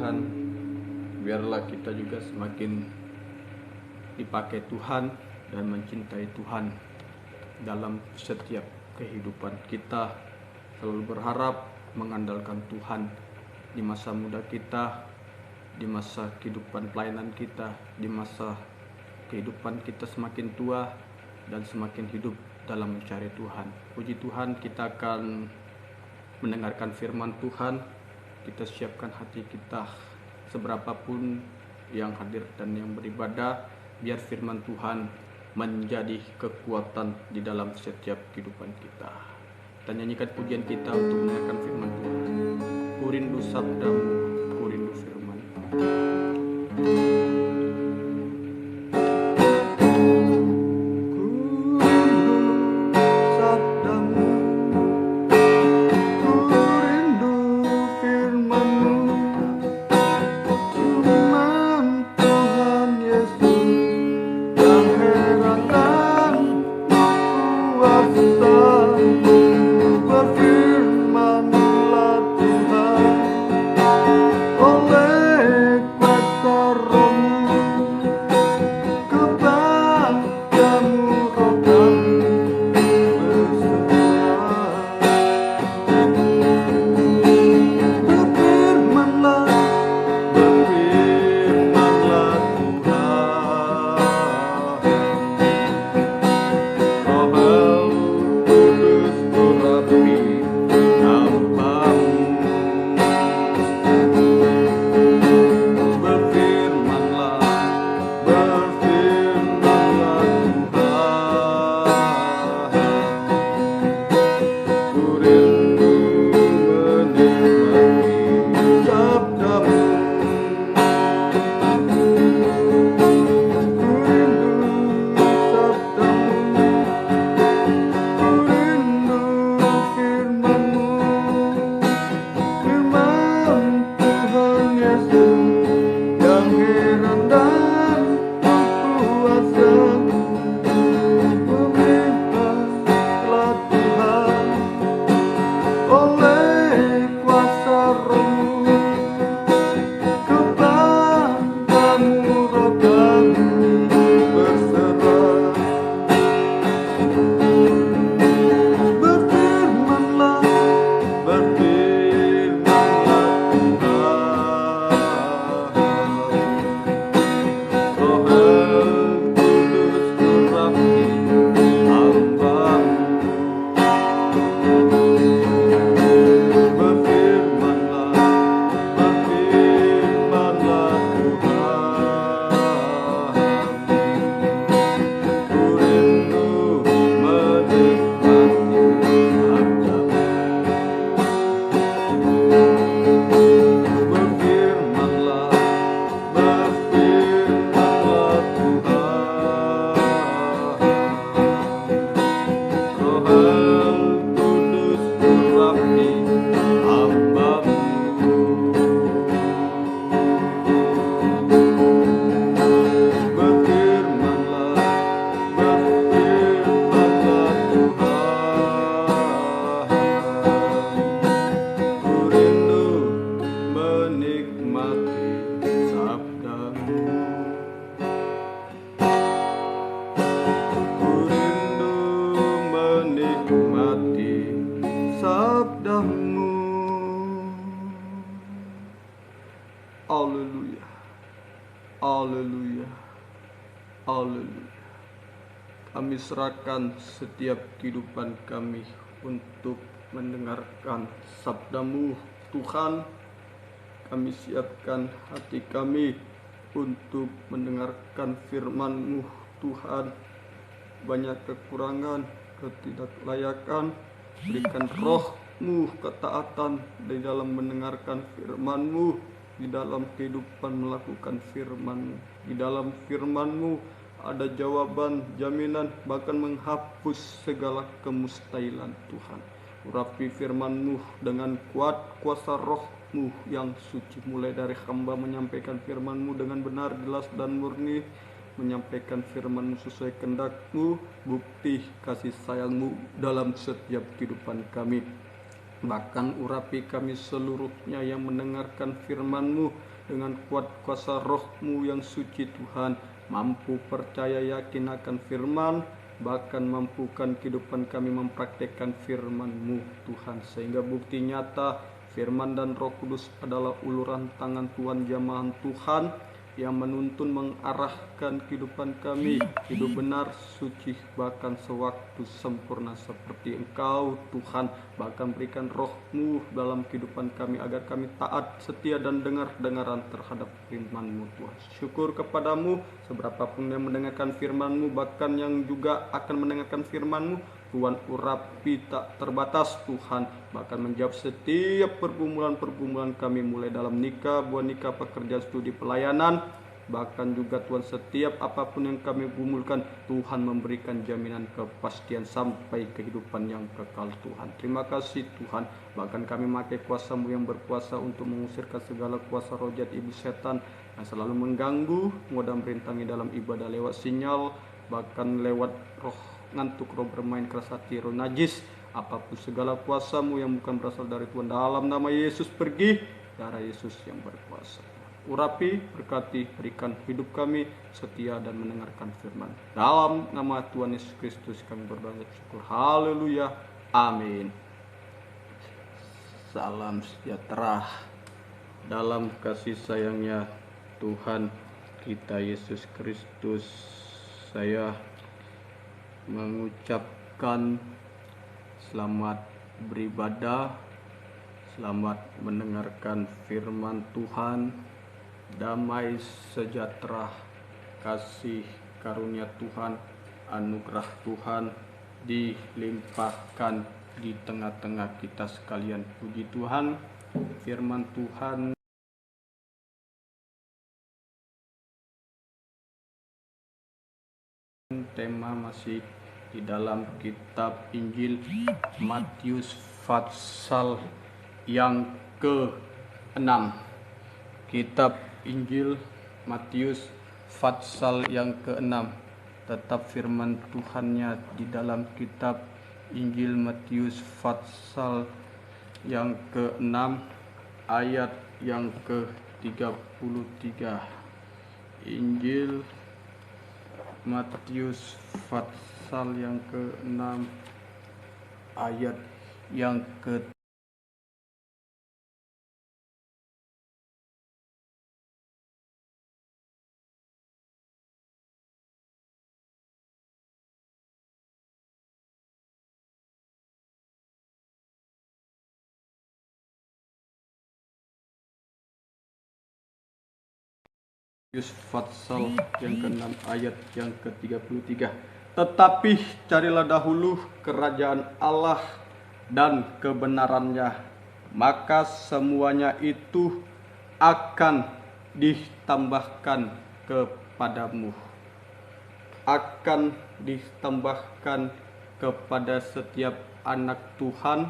Tuhan. Biarlah kita juga semakin dipakai Tuhan dan mencintai Tuhan dalam setiap kehidupan kita. Selalu berharap mengandalkan Tuhan di masa muda kita, di masa kehidupan pelayanan kita, di masa kehidupan kita semakin tua dan semakin hidup dalam mencari Tuhan. Puji Tuhan, kita akan mendengarkan firman Tuhan. Kita siapkan hati kita seberapapun yang hadir dan yang beribadah, biar firman Tuhan menjadi kekuatan di dalam setiap kehidupan kita. Kita nyanyikan pujian kita untuk mendengarkan firman Tuhan. Ku rindu sabdamu, ku rindu firman. Haleluya, haleluya, haleluya. Kami serahkan setiap kehidupan kami untuk mendengarkan sabda-Mu, Tuhan. Kami siapkan hati kami untuk mendengarkan firman-Mu, Tuhan. Banyak kekurangan, ketidaklayakan, berikan roh-Mu ketaatan di dalam mendengarkan firman-Mu, di dalam kehidupan melakukan firman-Mu. Di dalam firman-Mu ada jawaban, jaminan, bahkan menghapus segala kemustahilan, Tuhan. Urapi firman-Mu dengan kuat kuasa roh-Mu yang suci. Mulai dari hamba menyampaikan firman-Mu dengan benar, jelas, dan murni, menyampaikan firman-Mu sesuai kehendak-Mu, bukti kasih sayang-Mu dalam setiap kehidupan kami. Bahkan urapi kami seluruhnya yang mendengarkan firman-Mu dengan kuat kuasa roh-Mu yang suci Tuhan, mampu percaya yakin akan firman, bahkan mampukan kehidupan kami mempraktekkan firman-Mu Tuhan, sehingga bukti nyata firman dan Roh Kudus adalah uluran tangan Tuhan jamahan Tuhan yang menuntun mengarahkan kehidupan kami hidup benar, suci, bahkan sewaktu sempurna seperti Engkau Tuhan. Bahkan berikan roh-Mu dalam kehidupan kami agar kami taat, setia, dan dengar-dengaran terhadap firman-Mu Tuhan. Syukur kepadamu, seberapa pun yang mendengarkan firman-Mu, bahkan yang juga akan mendengarkan firman-Mu, Tuhan urapi tak terbatas Tuhan, bahkan menjawab setiap pergumulan-pergumulan kami, mulai dalam nikah, buah nikah, pekerjaan, studi, pelayanan, bahkan juga Tuhan setiap apapun yang kami gumulkan, Tuhan memberikan jaminan kepastian sampai kehidupan yang kekal Tuhan. Terima kasih Tuhan, bahkan kami memakai kuasa-Mu yang berkuasa untuk mengusirkan segala kuasa roh jahat iblis setan yang selalu mengganggu, dan merintangi dalam ibadah lewat sinyal, bahkan lewat roh ngantuk, roh bermain keras hati, roh najis, apapun segala kuasa-Mu yang bukan berasal dari Tuhan, dalam nama Yesus pergi, darah Yesus yang berkuasa. Urapi, berkati, berikan hidup kami setia dan mendengarkan firman. Dalam nama Tuhan Yesus Kristus kami berdoa syukur. Haleluya. Amin. Salam sejahtera dalam kasih sayangnya Tuhan kita Yesus Kristus. Saya mengucapkan selamat beribadah, selamat mendengarkan firman Tuhan. Damai sejahtera, kasih karunia Tuhan, anugerah Tuhan dilimpahkan di tengah-tengah kita sekalian. Puji Tuhan, firman Tuhan tema masih di dalam kitab Injil Matius pasal yang ke-6. Kitab Injil Matius pasal yang ke-6. Tetap firman Tuhannya di dalam kitab Injil Matius pasal yang ke-6 ayat yang ke-33. Injil Matius pasal yang ke-6 ayat yang ke pasal yang ke-6 ayat yang ke-33. Tetapi carilah dahulu kerajaan Allah dan kebenarannya, maka semuanya itu akan ditambahkan kepadamu. Akan ditambahkan kepada setiap anak Tuhan,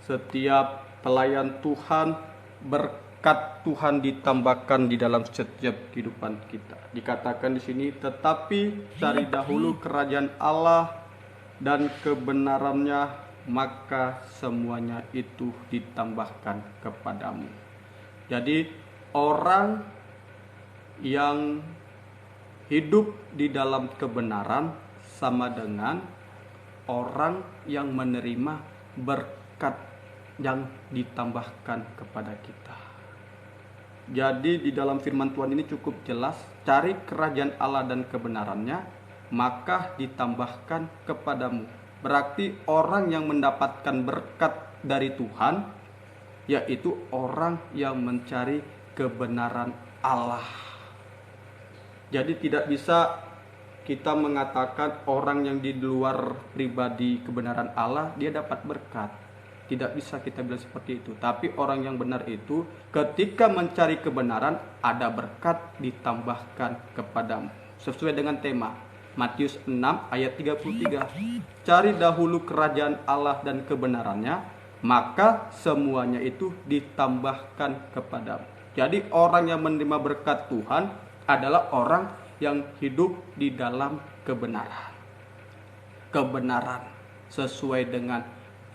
setiap pelayan Tuhan, berkat Tuhan ditambahkan di dalam setiap kehidupan kita. Dikatakan di sini, tetapi cari dahulu kerajaan Allah dan kebenarannya, maka semuanya itu ditambahkan kepadamu. Jadi orang yang hidup di dalam kebenaran sama dengan orang yang menerima berkat yang ditambahkan kepada kita. Jadi di dalam firman Tuhan ini cukup jelas, cari kerajaan Allah dan kebenarannya, maka ditambahkan kepadamu. Berarti orang yang mendapatkan berkat dari Tuhan, yaitu orang yang mencari kebenaran Allah. Jadi tidak bisa kita mengatakan orang yang di luar pribadi kebenaran Allah, dia dapat berkat. Tidak bisa kita bilang seperti itu. Tapi orang yang benar itu ketika mencari kebenaran, ada berkat ditambahkan kepadamu. Sesuai dengan tema Matius 6 ayat 33. Cari dahulu kerajaan Allah dan kebenarannya, maka semuanya itu ditambahkan kepadamu. Jadi orang yang menerima berkat Tuhan adalah orang yang hidup di dalam kebenaran. Kebenaran sesuai dengan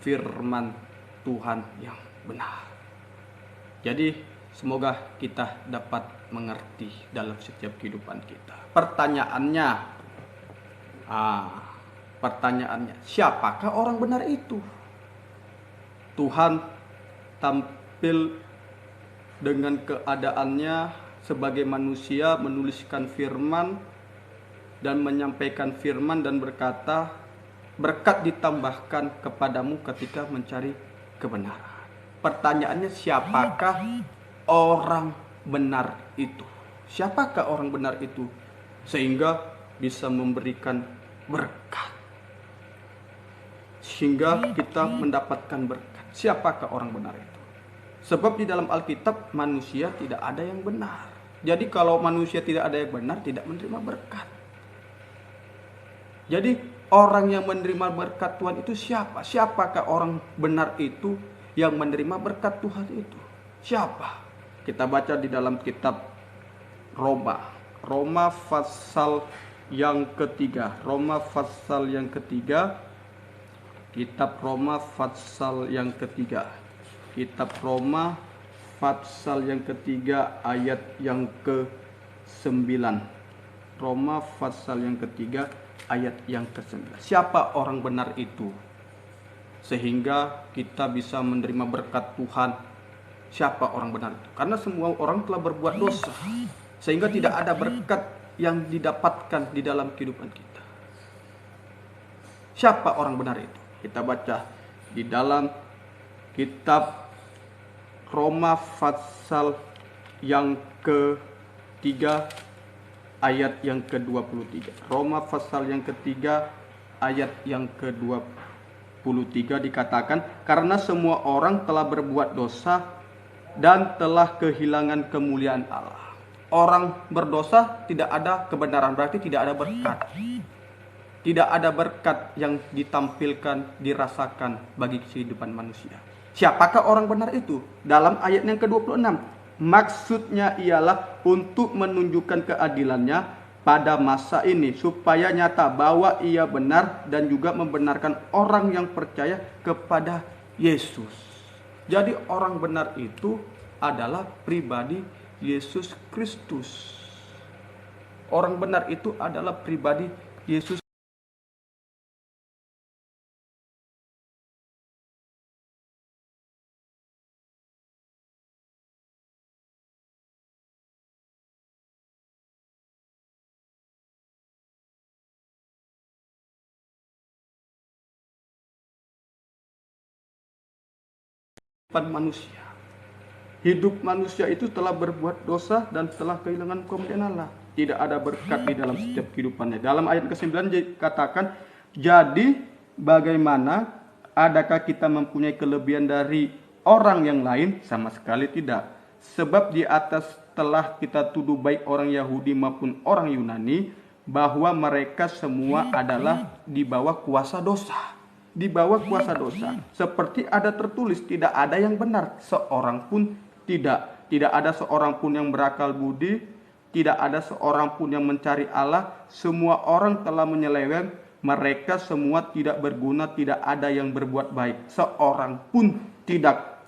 firman Tuhan yang benar. Jadi Semoga kita dapat mengerti dalam setiap kehidupan kita. Pertanyaannya, siapakah orang benar itu? Tuhan tampil dengan keadaannya sebagai manusia, menuliskan firman dan menyampaikan firman dan berkata, berkat ditambahkan kepadamu ketika mencari kebenaran. Pertanyaannya, siapakah orang benar itu? Siapakah orang benar itu sehingga bisa memberikan berkat, sehingga kita mendapatkan berkat? Siapakah orang benar itu? Sebab di dalam Alkitab manusia tidak ada yang benar. Jadi kalau manusia tidak ada yang benar, tidak menerima berkat. Jadi orang yang menerima berkat Tuhan itu siapa? Siapakah orang benar itu yang menerima berkat Tuhan itu? Siapa? Kita baca di dalam kitab Roma pasal yang ketiga. Kitab Roma pasal yang ketiga. Kitab Roma pasal yang ketiga ayat yang ke-9. Roma pasal yang ketiga ayat yang ke-9. Siapa orang benar itu sehingga kita bisa menerima berkat Tuhan? Siapa orang benar itu? Karena semua orang telah berbuat dosa, sehingga tidak ada berkat yang didapatkan di dalam kehidupan kita. Siapa orang benar itu? Kita baca di dalam kitab Roma pasal yang ketiga ayat yang ke-23. Roma pasal yang ketiga ayat yang ke-23 dikatakan, karena semua orang telah berbuat dosa dan telah kehilangan kemuliaan Allah. Orang berdosa tidak ada kebenaran, berarti tidak ada berkat. Tidak ada berkat yang ditampilkan, dirasakan bagi kehidupan manusia. Siapakah orang benar itu? Dalam ayat yang ke-26, maksudnya ialah untuk menunjukkan keadilannya pada masa ini, supaya nyata bahwa ia benar dan juga membenarkan orang yang percaya kepada Yesus. Jadi orang benar itu adalah pribadi Yesus Kristus. Orang benar itu adalah pribadi Yesus. Manusia. Hidup manusia itu telah berbuat dosa dan telah kehilangan kemuliaan Allah. Tidak ada berkat di dalam setiap kehidupannya. Dalam ayat ke-9 dikatakan, jadi bagaimana, adakah kita mempunyai kelebihan dari orang yang lain? Sama sekali tidak. Sebab di atas telah kita tuduh baik orang Yahudi maupun orang Yunani, bahwa mereka semua adalah di bawah kuasa dosa. Di bawah kuasa dosa. Seperti ada tertulis, tidak ada yang benar, seorang pun tidak. Tidak ada seorang pun yang berakal budi, tidak ada seorang pun yang mencari Allah. Semua orang telah menyeleweng, mereka semua tidak berguna, tidak ada yang berbuat baik, seorang pun tidak.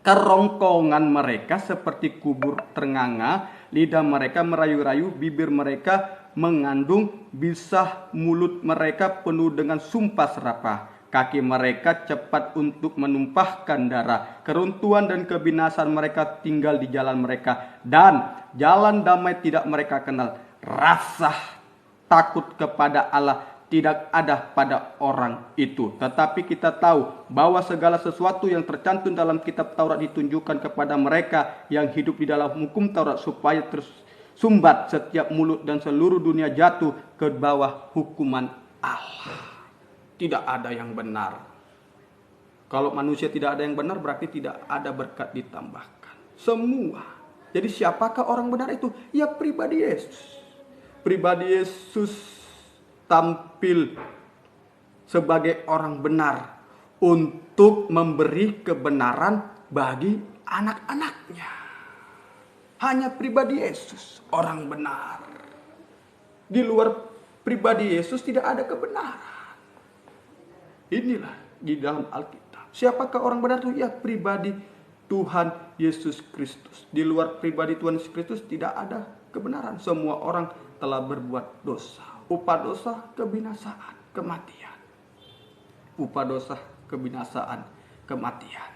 Kerongkongan mereka seperti kubur ternganga, lidah mereka merayu-rayu, bibir mereka mengandung, bisah mulut mereka penuh dengan sumpah serapah. Kaki mereka cepat untuk menumpahkan darah. Keruntuhan dan kebinasan mereka tinggal di jalan mereka. Dan jalan damai tidak mereka kenal. Rasa takut kepada Allah tidak ada pada orang itu. Tetapi kita tahu bahwa segala sesuatu yang tercantum dalam kitab Taurat ditunjukkan kepada mereka yang hidup di dalam hukum Taurat, supaya tersumbat setiap mulut dan seluruh dunia jatuh ke bawah hukuman Allah. Tidak ada yang benar. Kalau manusia tidak ada yang benar, berarti tidak ada berkat ditambahkan. Semua. Jadi siapakah orang benar itu? Ya pribadi Yesus. Pribadi Yesus tampil sebagai orang benar untuk memberi kebenaran bagi anak-anaknya. Hanya pribadi Yesus orang benar. Di luar pribadi Yesus tidak ada kebenaran. Inilah di dalam Alkitab. Siapakah orang benar itu? Ya pribadi Tuhan Yesus Kristus. Di luar pribadi Tuhan Yesus Kristus tidak ada kebenaran. Semua orang telah berbuat dosa. Upah dosa kebinasaan, kematian. Upah dosa kebinasaan, kematian.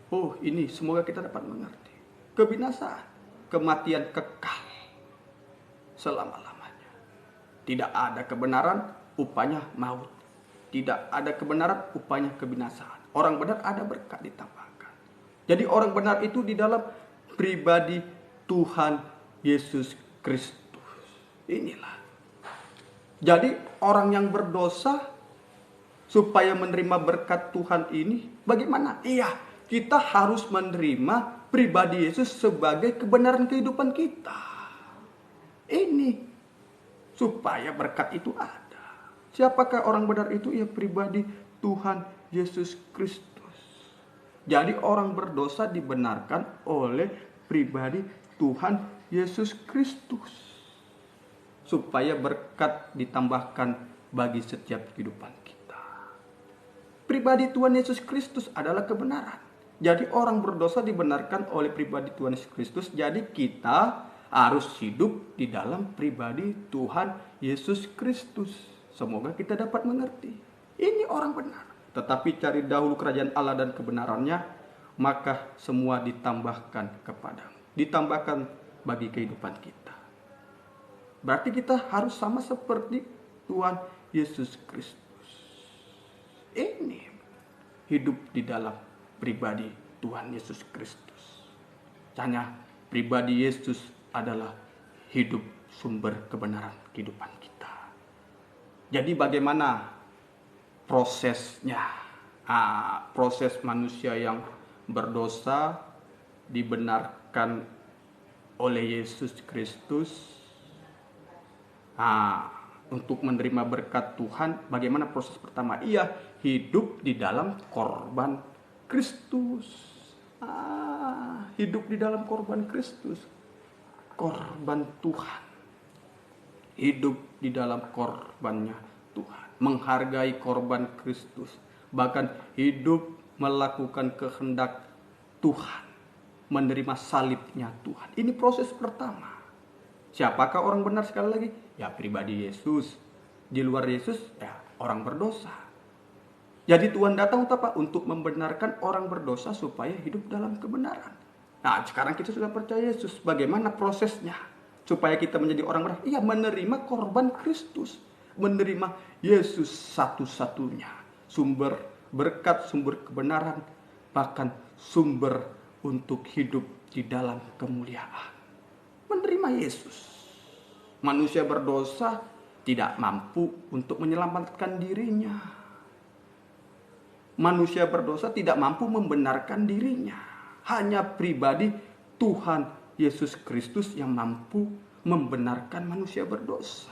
Oh, ini semoga kita dapat mengerti. Kebinasaan, kematian kekal selama-lamanya. Tidak ada kebenaran, upahnya maut. Tidak ada kebenaran, upahnya kebinasaan. Orang benar ada berkat ditambahkan. Jadi orang benar itu di dalam pribadi Tuhan Yesus Kristus. Inilah. Jadi orang yang berdosa supaya menerima berkat Tuhan ini bagaimana? Iya, kita harus menerima pribadi Yesus sebagai kebenaran kehidupan kita. Ini supaya berkat itu ada. Siapakah orang benar itu? Ya, pribadi Tuhan Yesus Kristus. Jadi orang berdosa dibenarkan oleh pribadi Tuhan Yesus Kristus. Supaya berkat ditambahkan bagi setiap kehidupan kita. Pribadi Tuhan Yesus Kristus adalah kebenaran. Jadi orang berdosa dibenarkan oleh pribadi Tuhan Yesus Kristus. Jadi kita harus hidup di dalam pribadi Tuhan Yesus Kristus. Semoga kita dapat mengerti. Ini orang benar. Tetapi cari dahulu kerajaan Allah dan kebenarannya, maka semua ditambahkan kepadamu. Ditambahkan bagi kehidupan kita. Berarti kita harus sama seperti Tuhan Yesus Kristus. Ini hidup di dalam pribadi Tuhan Yesus Kristus. Hanya pribadi Yesus adalah hidup sumber kebenaran kehidupan kita. Jadi bagaimana prosesnya? Proses manusia yang berdosa dibenarkan oleh Yesus Kristus. Untuk menerima berkat Tuhan, bagaimana proses pertama? Ia hidup di dalam korban Kristus. Hidup di dalam korban Kristus. Korban Tuhan. Hidup di dalam korbannya Tuhan. Menghargai korban Kristus. Bahkan hidup melakukan kehendak Tuhan. Menerima salibnya Tuhan. Ini proses pertama. Siapakah orang benar sekali lagi? Ya, pribadi Yesus. Di luar Yesus, ya orang berdosa. Jadi Tuhan datang untuk membenarkan orang berdosa supaya hidup dalam kebenaran. Nah, sekarang kita sudah percaya Yesus. Bagaimana prosesnya? Supaya kita menjadi orang benar. Iya, menerima korban Kristus. Menerima Yesus satu-satunya. Sumber berkat, sumber kebenaran. Bahkan sumber untuk hidup di dalam kemuliaan. Menerima Yesus. Manusia berdosa tidak mampu untuk menyelamatkan dirinya. Manusia berdosa tidak mampu membenarkan dirinya. Hanya pribadi Tuhan Yesus Kristus yang mampu membenarkan manusia berdosa.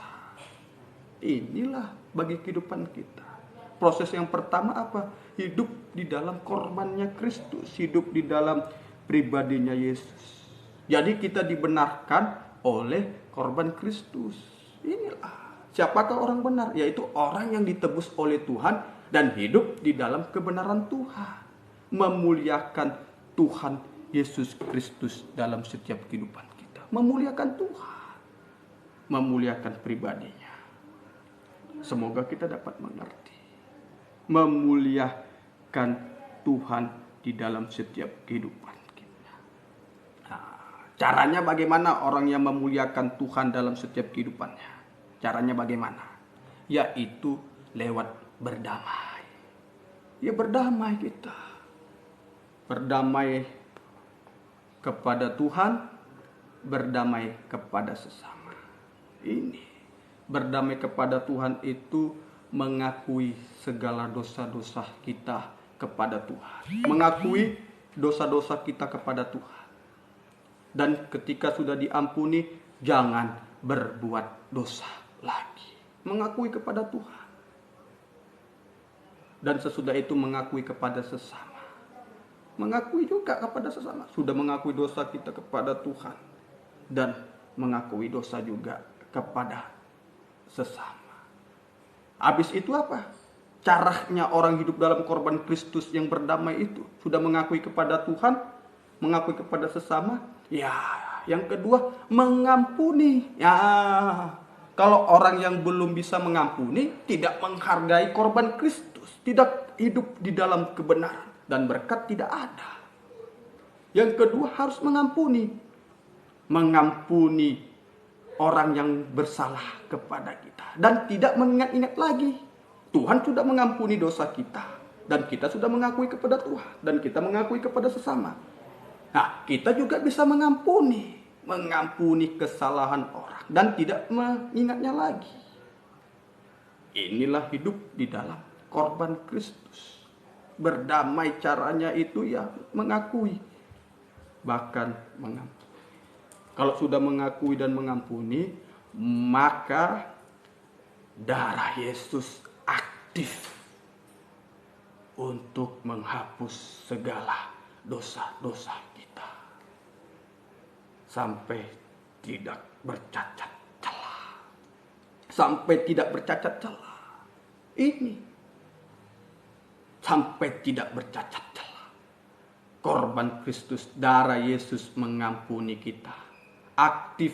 Inilah bagi kehidupan kita. Proses yang pertama apa? Hidup di dalam korbannya Kristus. Hidup di dalam pribadinya Yesus. Jadi kita dibenarkan oleh korban Kristus. Inilah. Siapakah orang benar? Yaitu orang yang ditebus oleh Tuhan dan hidup di dalam kebenaran Tuhan. Memuliakan Tuhan Yesus Kristus dalam setiap kehidupan kita. Memuliakan Tuhan. Memuliakan pribadinya. Semoga kita dapat mengerti. Memuliakan Tuhan di dalam setiap kehidupan. Caranya bagaimana orang yang memuliakan Tuhan dalam setiap kehidupannya? Caranya bagaimana? Yaitu lewat berdamai. Ya, berdamai kita. Berdamai kepada Tuhan, berdamai kepada sesama. Ini berdamai kepada Tuhan itu mengakui segala dosa-dosa kita kepada Tuhan. Mengakui dosa-dosa kita kepada Tuhan. Dan ketika sudah diampuni, jangan berbuat dosa lagi. Mengakui kepada Tuhan. Dan sesudah itu mengakui kepada sesama. Mengakui juga kepada sesama. Sudah mengakui dosa kita kepada Tuhan. Dan mengakui dosa juga kepada sesama. Habis itu apa? Caranya orang hidup dalam korban Kristus yang berdamai itu. Sudah mengakui kepada Tuhan. mengakui kepada sesama. Ya, yang kedua mengampuni. Ya, kalau orang yang belum bisa mengampuni, tidak menghargai korban Kristus, tidak hidup di dalam kebenaran dan berkat tidak ada. Yang kedua harus mengampuni. Mengampuni orang yang bersalah kepada kita dan tidak mengingat-ingat lagi. Tuhan sudah mengampuni dosa kita dan kita sudah mengakui kepada Tuhan dan kita mengakui kepada sesama. Nah, kita juga bisa mengampuni kesalahan orang dan tidak mengingatnya lagi. Inilah hidup di dalam korban Kristus. Berdamai caranya itu ya mengakui, bahkan mengampuni. Kalau sudah mengakui dan mengampuni, maka darah Yesus aktif untuk menghapus segala dosa-dosa kita sampai tidak bercacat celah. Sampai tidak bercacat celah. Ini sampai tidak bercacat celah. Korban Kristus, darah Yesus mengampuni kita. Aktif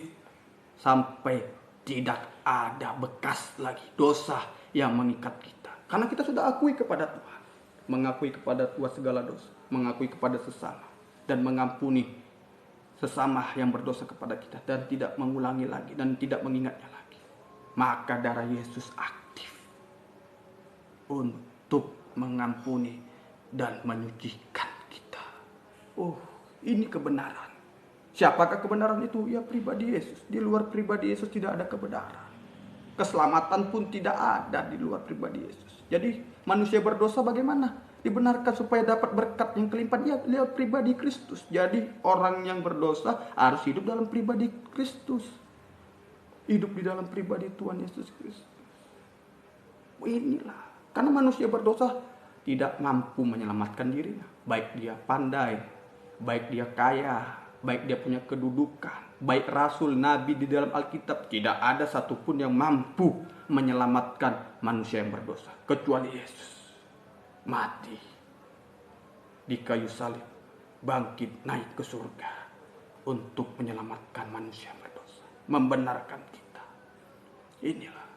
sampai tidak ada bekas lagi dosa yang mengikat kita. Karena kita sudah akui kepada Tuhan. Mengakui kepada Tuhan segala dosa. Mengakui kepada sesama. Dan mengampuni sesama yang berdosa kepada kita. Dan tidak mengulangi lagi. Dan tidak mengingatnya lagi. Maka darah Yesus aktif untuk mengampuni dan menyucikan kita. Oh, ini kebenaran. Siapakah kebenaran itu? Ya pribadi Yesus. Di luar pribadi Yesus tidak ada kebenaran. Keselamatan pun tidak ada di luar pribadi Yesus. Jadi manusia berdosa bagaimana? Dibenarkan supaya dapat berkat yang kelimpahan. Ya lewat pribadi Kristus. Jadi orang yang berdosa harus hidup dalam pribadi Kristus. Hidup di dalam pribadi Tuhan Yesus Kristus. Inilah. Karena manusia berdosa tidak mampu menyelamatkan dirinya. Baik dia pandai, baik dia kaya, baik dia punya kedudukan, baik rasul, nabi di dalam Alkitab, tidak ada satupun yang mampu menyelamatkan manusia yang berdosa. Kecuali Yesus. Mati di kayu salib, bangkit naik ke surga untuk menyelamatkan manusia yang berdosa. Membenarkan kita. Inilah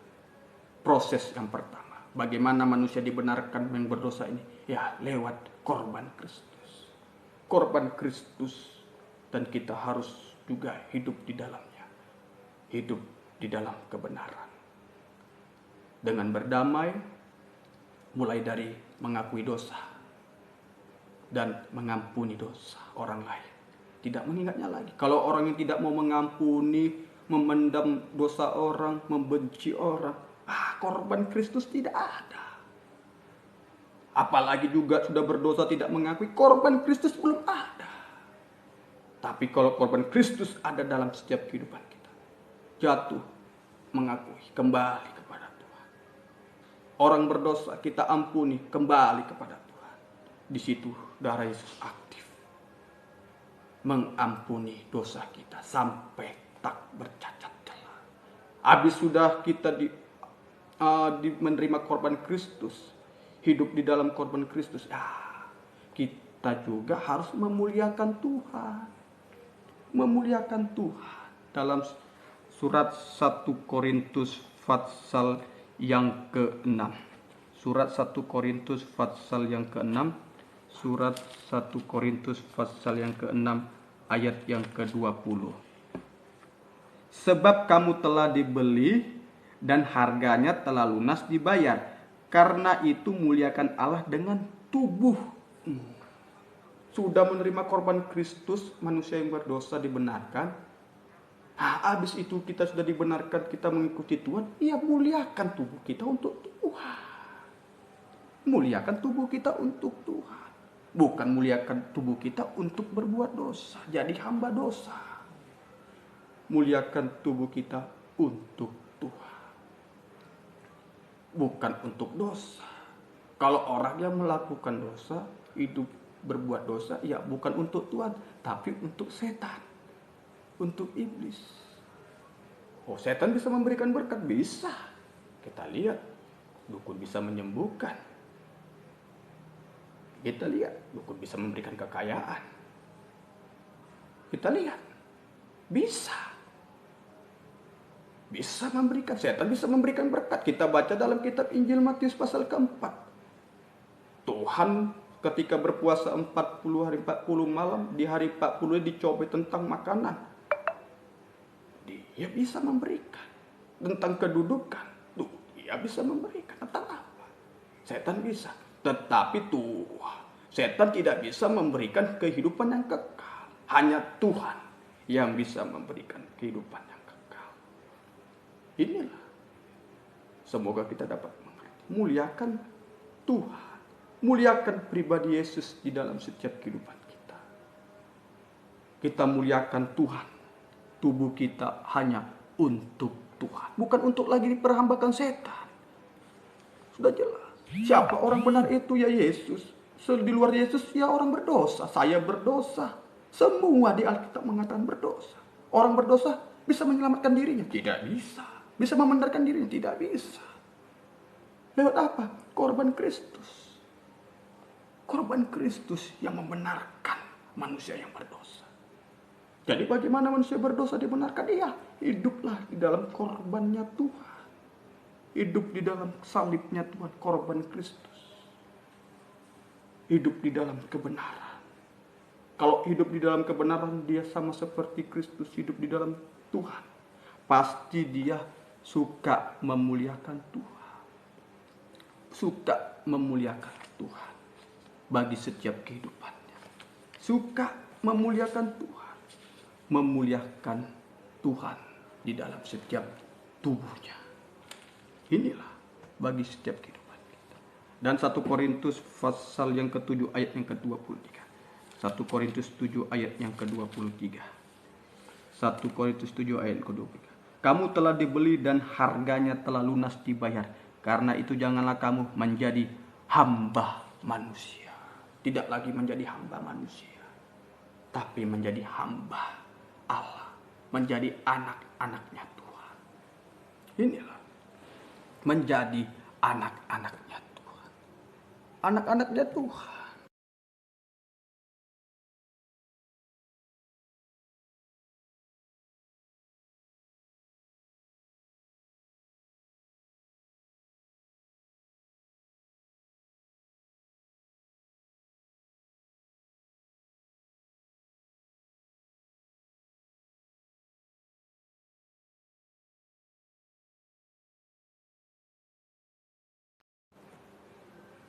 proses yang pertama. Bagaimana manusia dibenarkan yang berdosa ini? Ya lewat korban Kristus. Korban Kristus. Dan kita harus juga hidup di dalamnya. Hidup di dalam kebenaran. Dengan berdamai, mulai dari mengakui dosa. Dan mengampuni dosa orang lain. Tidak mengingatnya lagi. Kalau orang yang tidak mau mengampuni, memendam dosa orang, membenci orang, korban Kristus tidak ada. Apalagi juga sudah berdosa tidak mengakui, korban Kristus belum ada. Tapi kalau korban Kristus ada dalam setiap kehidupan kita, jatuh, mengakui, kembali kepada Tuhan. Orang berdosa kita ampuni, kembali kepada Tuhan. Di situ darah Yesus aktif. Mengampuni dosa kita sampai tak bercacat celah. Habis sudah kita menerima korban Kristus, hidup di dalam korban Kristus, kita juga harus memuliakan Tuhan. Memuliakan Tuhan. Dalam surat 1 Korintus pasal yang ke-6. Surat 1 Korintus pasal yang ke-6. Surat 1 Korintus pasal yang ke-6 ayat yang ke-20. Sebab kamu telah dibeli dan harganya telah lunas dibayar. Karena itu muliakan Allah dengan tubuh. Sudah menerima korban Kristus, manusia yang berdosa dibenarkan. Habis itu kita sudah dibenarkan, kita mengikuti Tuhan. Ya muliakan tubuh kita untuk Tuhan. Muliakan tubuh kita untuk Tuhan. Bukan muliakan tubuh kita untuk berbuat dosa, jadi hamba dosa. Muliakan tubuh kita untuk Tuhan. Bukan untuk dosa. Kalau orang yang melakukan dosa, hidup berbuat dosa, ya bukan untuk Tuhan, tapi untuk setan, untuk iblis. Oh, setan bisa memberikan berkat? Bisa. Kita lihat, dukun bisa menyembuhkan. Kita lihat, dukun bisa memberikan kekayaan. Kita lihat, bisa memberikan, setan bisa memberikan berkat. Kita baca dalam kitab Injil Matius pasal keempat. Tuhan ketika berpuasa 40 hari 40 malam, di hari 40 dicobai tentang makanan. Dia bisa memberikan. Tentang kedudukan, dia bisa memberikan. Tentang apa? Setan bisa. Tetapi setan tidak bisa memberikan kehidupan yang kekal. Hanya Tuhan yang bisa memberikan kehidupan yang kekal. Inilah. Semoga kita dapat mengerti. Muliakan Tuhan. Muliakan pribadi Yesus di dalam setiap kehidupan kita. Kita muliakan Tuhan. Tubuh kita hanya untuk Tuhan. Bukan untuk lagi diperhambakan setan. Sudah jelas. Siapa orang benar itu? Ya Yesus. Di luar Yesus ya orang berdosa. Saya berdosa. Semua di Alkitab mengatakan berdosa. Orang berdosa bisa menyelamatkan dirinya? Tidak bisa. Bisa membenarkan dirinya? Tidak bisa. Lewat apa? Korban Kristus. Korban Kristus yang membenarkan manusia yang berdosa. Jadi bagaimana manusia berdosa dibenarkan? Iya, hiduplah di dalam korbannya Tuhan. Hidup di dalam salibnya Tuhan, korban Kristus. Hidup di dalam kebenaran. Kalau hidup di dalam kebenaran, dia sama seperti Kristus hidup di dalam Tuhan. Pasti dia suka memuliakan Tuhan. Suka memuliakan Tuhan bagi setiap kehidupannya. Suka memuliakan Tuhan. Memuliakan Tuhan di dalam setiap tubuhnya. Inilah bagi setiap kehidupan kita. Dan 1 Korintus pasal yang ke-7 ayat yang ke-23. 1 Korintus 7 ayat yang ke-23. 1 Korintus 7 ayat ke-23. Kamu telah dibeli dan harganya telah lunas dibayar. Karena itu janganlah kamu menjadi hamba manusia. Tidak lagi menjadi hamba manusia, tapi menjadi hamba Allah, menjadi anak-anaknya Tuhan. Inilah menjadi anak-anaknya Tuhan. Anak-anaknya Tuhan.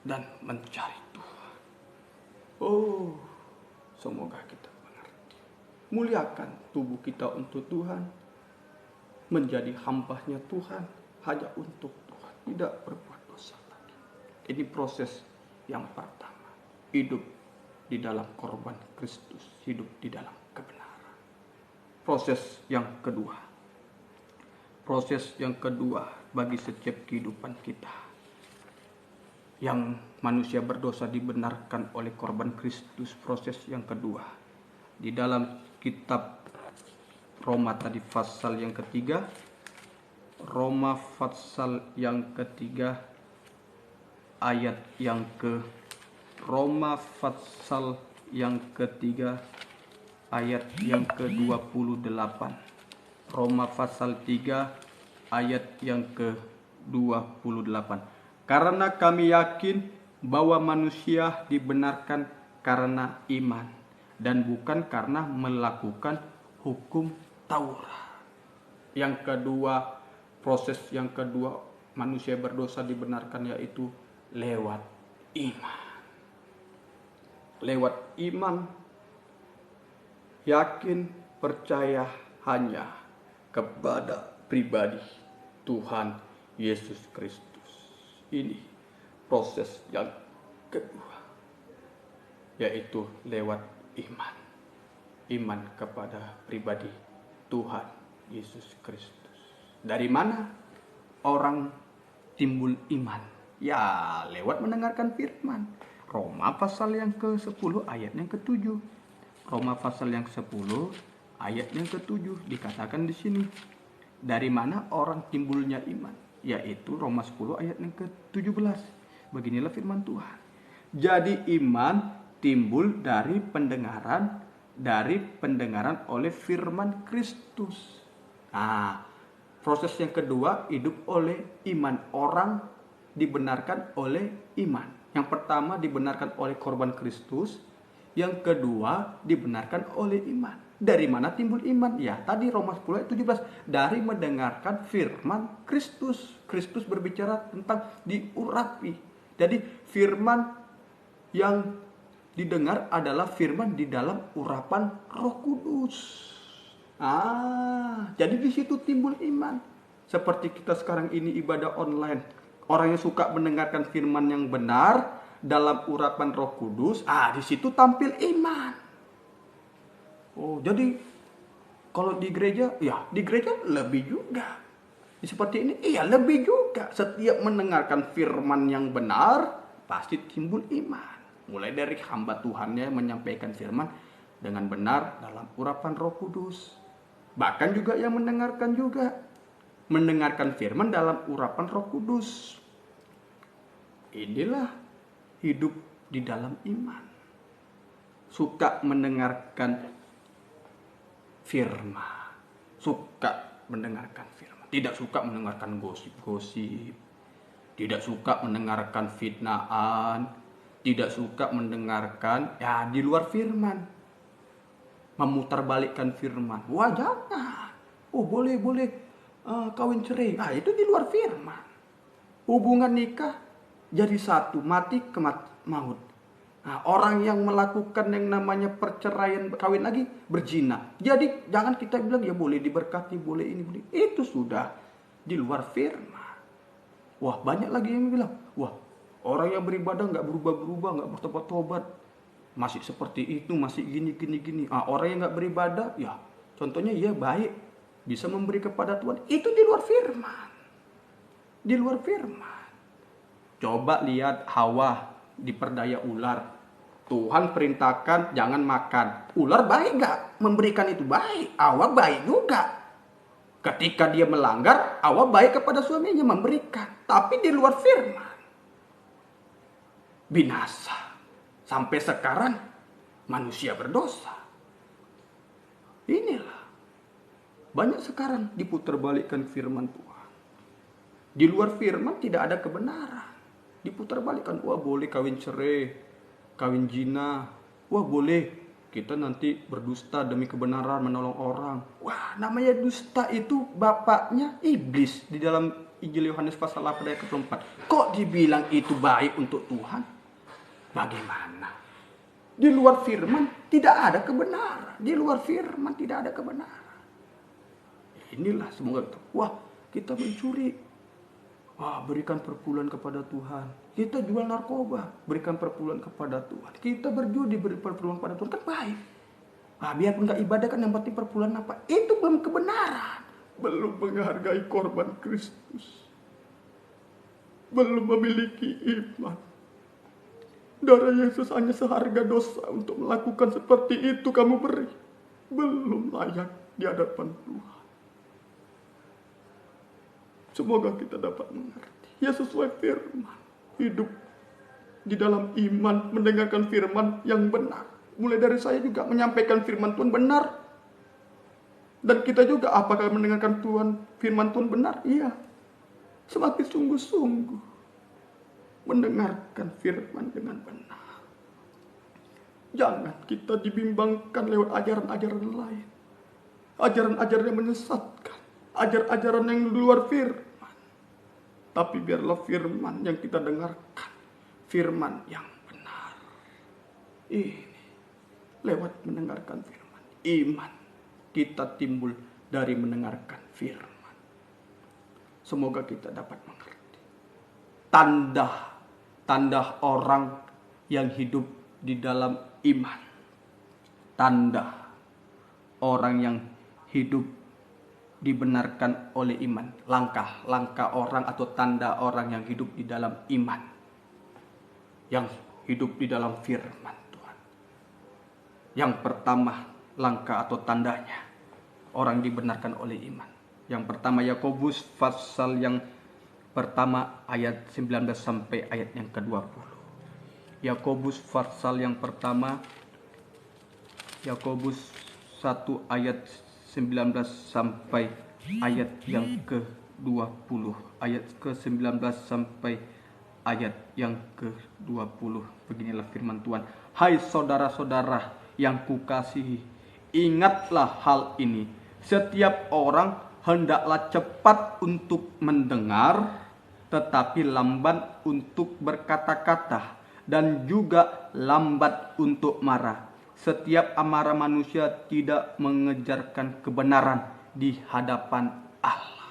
Dan mencari Tuhan. Oh, semoga kita mengerti. Muliakan tubuh kita untuk Tuhan. Menjadi hambanya Tuhan hanya untuk Tuhan. Tidak berbuat dosa lagi. Ini proses yang pertama. Hidup di dalam korban Kristus. Hidup di dalam kebenaran. Proses yang kedua. Proses yang kedua bagi setiap kehidupan kita. Yang manusia berdosa dibenarkan oleh korban Kristus. Proses yang kedua di dalam kitab Roma tadi pasal yang ketiga, Roma pasal yang ketiga ayat yang ke Roma pasal yang ketiga ayat yang ke-28. Roma pasal 3 ayat yang ke-28. Karena kami yakin bahwa manusia dibenarkan karena iman dan bukan karena melakukan hukum Taurat. Yang kedua, proses yang kedua manusia berdosa dibenarkan yaitu lewat iman. Lewat iman, yakin, percaya hanya kepada pribadi Tuhan Yesus Kristus. Ini proses yang kedua, yaitu lewat iman. Iman kepada pribadi Tuhan Yesus Kristus. Dari mana orang timbul iman? Ya, lewat mendengarkan firman. Roma pasal yang ke-10 ayat yang ke-7. Roma pasal yang ke-10 ayat yang ke-7 dikatakan di sini. Dari mana orang timbulnya iman? Yaitu Roma 10 ayat yang ke-17. Beginilah firman Tuhan. Jadi iman timbul dari pendengaran dari pendengaran oleh firman Kristus. Nah, proses yang kedua, hidup oleh iman. Orang dibenarkan oleh iman. Yang pertama dibenarkan oleh korban Kristus, yang kedua dibenarkan oleh iman. Dari mana timbul iman? Ya, tadi Roma 10 ayat 17, dari mendengarkan firman Kristus. Kristus berbicara tentang diurapi. Jadi firman yang didengar adalah firman di dalam urapan Roh Kudus. Jadi di situ timbul iman. Seperti kita sekarang ini ibadah online. Orang yang suka mendengarkan firman yang benar dalam urapan Roh Kudus, di situ tampil iman. Oh, jadi kalau di gereja, ya di gereja lebih juga. Seperti ini, iya lebih juga. Setiap mendengarkan firman yang benar, pasti timbul iman. Mulai dari hamba Tuhannya menyampaikan firman dengan benar dalam urapan Roh Kudus. Bahkan juga yang mendengarkan firman dalam urapan Roh Kudus. Inilah hidup di dalam iman. Suka mendengarkan firman. Tidak suka mendengarkan gosip-gosip. Tidak suka mendengarkan fitnaan. Tidak suka mendengarkan di luar firman. Memutarbalikkan firman. Wah, jangan. Oh, boleh kawin cerai. Itu di luar firman. Hubungan nikah jadi satu, mati ke maut. Orang yang melakukan yang namanya perceraian, kawin lagi, berzina. Jadi jangan kita bilang ya boleh diberkati, boleh ini, boleh. Itu sudah di luar firman. Wah, banyak lagi yang bilang, wah, orang yang beribadah nggak berubah-berubah, nggak bertobat-tobat, masih seperti itu, masih gini. Orang yang nggak beribadah, ya contohnya ya baik, bisa memberi kepada Tuhan. Itu di luar firman. Di luar firman. Coba lihat Hawa diperdaya ular. Tuhan perintahkan jangan makan. Ular baik gak? Memberikan itu baik. Hawa baik juga. Ketika dia melanggar, Hawa baik kepada suaminya memberikan. Tapi di luar firman. Binasa. Sampai sekarang manusia berdosa. Inilah. Banyak sekarang diputarbalikkan firman Tuhan. Di luar firman tidak ada kebenaran. Diputarbalikkan. Wah, boleh kawin cerai. Kawin zina, wah boleh kita nanti berdusta demi kebenaran menolong orang. Wah, namanya dusta itu bapaknya iblis di dalam Injil Yohanes pasal 8 ayat 24. Kok dibilang itu baik untuk Tuhan? Bagaimana? Di luar firman tidak ada kebenaran. Di luar firman tidak ada kebenaran. Inilah semoga kita. Wah, kita mencuri. Wah, berikan perpuluhan kepada Tuhan. Kita jual narkoba, berikan perpuluhan kepada Tuhan. Kita berjudi, beri perpuluhan kepada Tuhan, kan baik. Biarpun gak ibadah kan yang penting perpuluhan apa? Itu belum kebenaran. Belum menghargai korban Kristus. Belum memiliki iman. Darah Yesus hanya seharga dosa untuk melakukan seperti itu kamu beri. Belum layak di hadapan Tuhan. Semoga kita dapat mengerti. Ya sesuai firman. Hidup di dalam iman, mendengarkan firman yang benar. Mulai dari saya juga menyampaikan firman Tuhan benar. Dan kita juga apakah mendengarkan firman Tuhan benar? Iya. Semakin sungguh-sungguh mendengarkan firman dengan benar. Jangan kita dibimbangkan lewat ajaran-ajaran lain. Ajaran-ajaran yang menyesatkan. Ajaran-ajaran yang di luar firman. Tapi biarlah firman yang kita dengarkan. Firman yang benar. Ini. Lewat mendengarkan firman. Iman kita timbul dari mendengarkan firman. Semoga kita dapat mengerti. Tanda orang yang hidup di dalam iman. Tanda orang yang hidup dibenarkan oleh iman. Langkah orang atau tanda orang yang hidup di dalam iman. Yang hidup di dalam firman Tuhan. Yang pertama langkah atau tandanya orang dibenarkan oleh iman. Yang pertama Yakobus pasal yang pertama ayat 19 sampai ayat yang ke-20. Yakobus pasal yang pertama Yakobus 1 ayat 19 sampai ayat yang ke-20. Ayat ke-19 sampai ayat yang ke-20. Beginilah firman Tuhan. Hai saudara-saudara yang kukasihi, ingatlah hal ini. Setiap orang hendaklah cepat untuk mendengar, tetapi lambat untuk berkata-kata, dan juga lambat untuk marah. Setiap amarah manusia tidak mengejarkan kebenaran di hadapan Allah.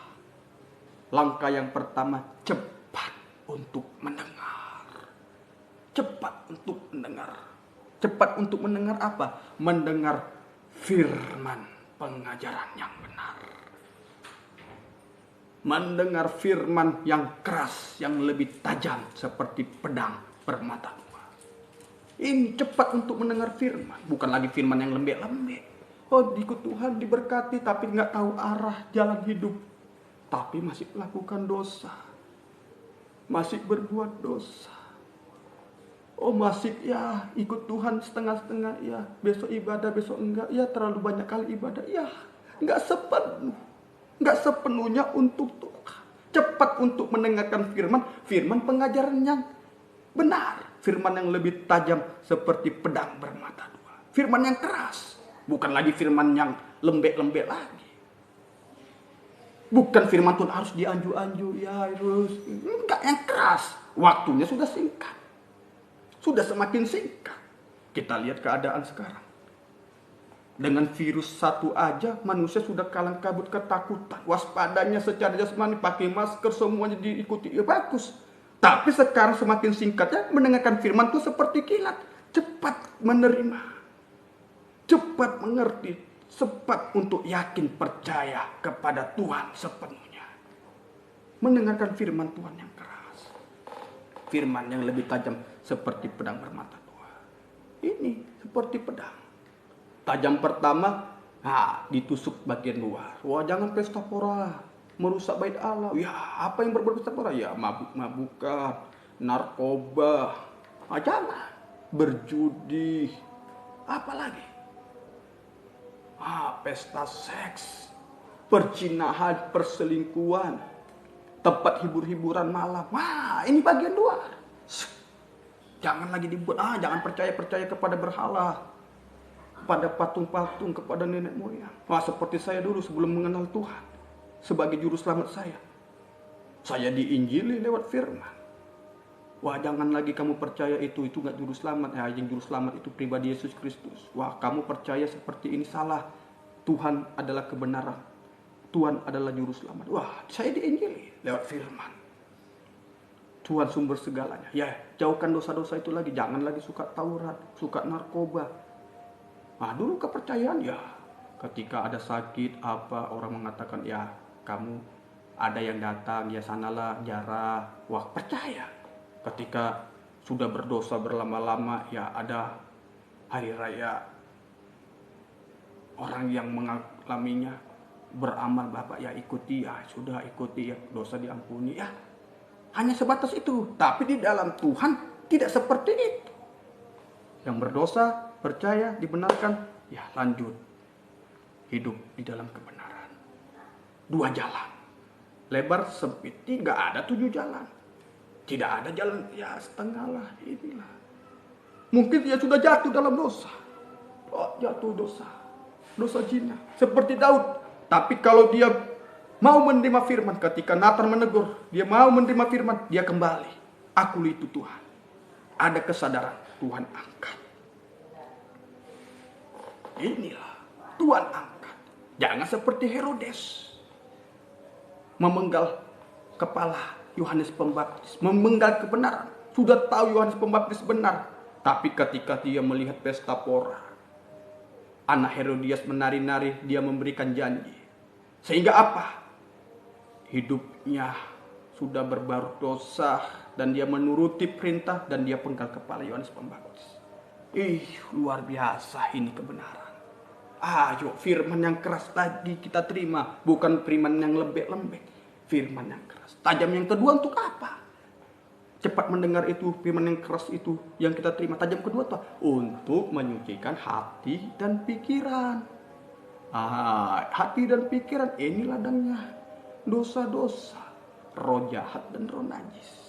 Langkah yang pertama, cepat untuk mendengar. Cepat untuk mendengar. Cepat untuk mendengar apa? Mendengar firman pengajaran yang benar. Mendengar firman yang keras, yang lebih tajam seperti pedang bermata dua. Ini cepat untuk mendengar firman, bukan lagi firman yang lembek-lembek. Oh, ikut Tuhan diberkati tapi nggak tahu arah jalan hidup, tapi masih melakukan dosa, masih berbuat dosa. Oh, masih ya ikut Tuhan setengah-setengah, ya besok ibadah, besok enggak, ya terlalu banyak kali ibadah, ya nggak sepenuhnya untuk Tuhan. Cepat untuk mendengarkan firman pengajaran yang benar. Firman yang lebih tajam seperti pedang bermata dua. Firman yang keras. Bukan lagi firman yang lembek-lembek lagi. Bukan firman Tuhan harus dianju-anju. Ya harus. Enggak, yang keras. Waktunya sudah singkat. Sudah semakin singkat. Kita lihat keadaan sekarang. Dengan virus satu aja manusia sudah kalang kabut ketakutan. Waspadanya secara jasmani, pakai masker, semuanya diikuti. Ya bagus. Tapi sekarang semakin singkatnya mendengarkan firman itu seperti kilat. Cepat menerima. Cepat mengerti. Cepat untuk yakin percaya kepada Tuhan sepenuhnya. Mendengarkan firman Tuhan yang keras. Firman yang lebih tajam seperti pedang bermata dua. Ini seperti pedang. Tajam pertama, ditusuk bagian luar. Wah, jangan pesta pora. Merusak bait Allah. Ya, apa yang berpesta pora? Ya, mabuk-mabukan, narkoba, jangan. Berjudi, apalagi? Pesta seks, percinahan, perselingkuhan, tempat hibur-hiburan malam. Ini bagian luar. Jangan lagi dibuat. Jangan percaya kepada berhala, kepada patung-patung, kepada nenek moyang. Seperti saya dulu sebelum mengenal Tuhan. Sebagai juru selamat saya diinjili lewat firman. Jangan lagi kamu percaya itu gak juru selamat. Yang juru selamat itu pribadi Yesus Kristus. Kamu percaya seperti ini salah. Tuhan adalah kebenaran. Tuhan adalah juru selamat. Saya diinjili lewat firman. Tuhan sumber segalanya. Ya, jauhkan dosa-dosa itu lagi. Jangan lagi suka tauran, suka narkoba. Dulu kepercayaan ya. Ketika ada sakit orang mengatakan ya kamu ada yang datang, ya sanalah jarah. Percaya. Ketika sudah berdosa berlama-lama, ya ada hari raya, orang yang mengalaminya beramal, Bapak ya ikuti, sudah ikuti, ya dosa diampuni, ya hanya sebatas itu. Tapi di dalam Tuhan tidak seperti itu. Yang berdosa percaya dibenarkan, ya lanjut hidup di dalam kebenaran. 2 jalan, lebar sempit, tidak ada 7 jalan. Tidak ada jalan, ya setengah lah, inilah. Mungkin dia sudah jatuh dalam dosa. Jatuh dosa zina. Seperti Daud. Tapi kalau dia mau menerima firman, ketika Nathan menegur, dia mau menerima firman, dia kembali. Aku itu Tuhan. Ada kesadaran, Tuhan angkat. Inilah, Tuhan angkat. Jangan seperti Herodes. Memenggal kepala Yohanes Pembaptis, memenggal kebenaran. Sudah tahu Yohanes Pembaptis benar, tapi ketika dia melihat pesta pora, anak Herodias menari-nari, dia memberikan janji. Sehingga apa? Hidupnya sudah berbaru dosa dan dia menuruti perintah dan dia penggal kepala Yohanes Pembaptis. Luar biasa ini kebenaran. Ayo, firman yang keras lagi kita terima, bukan firman yang lembek-lembek. Firman yang keras. Tajam yang kedua untuk apa? cepat mendengar itu, firman yang keras itu yang kita terima. Tajam kedua tuh untuk menyucikan hati dan pikiran. Hati dan pikiran ini ladangnya dosa-dosa, roh jahat dan roh najis.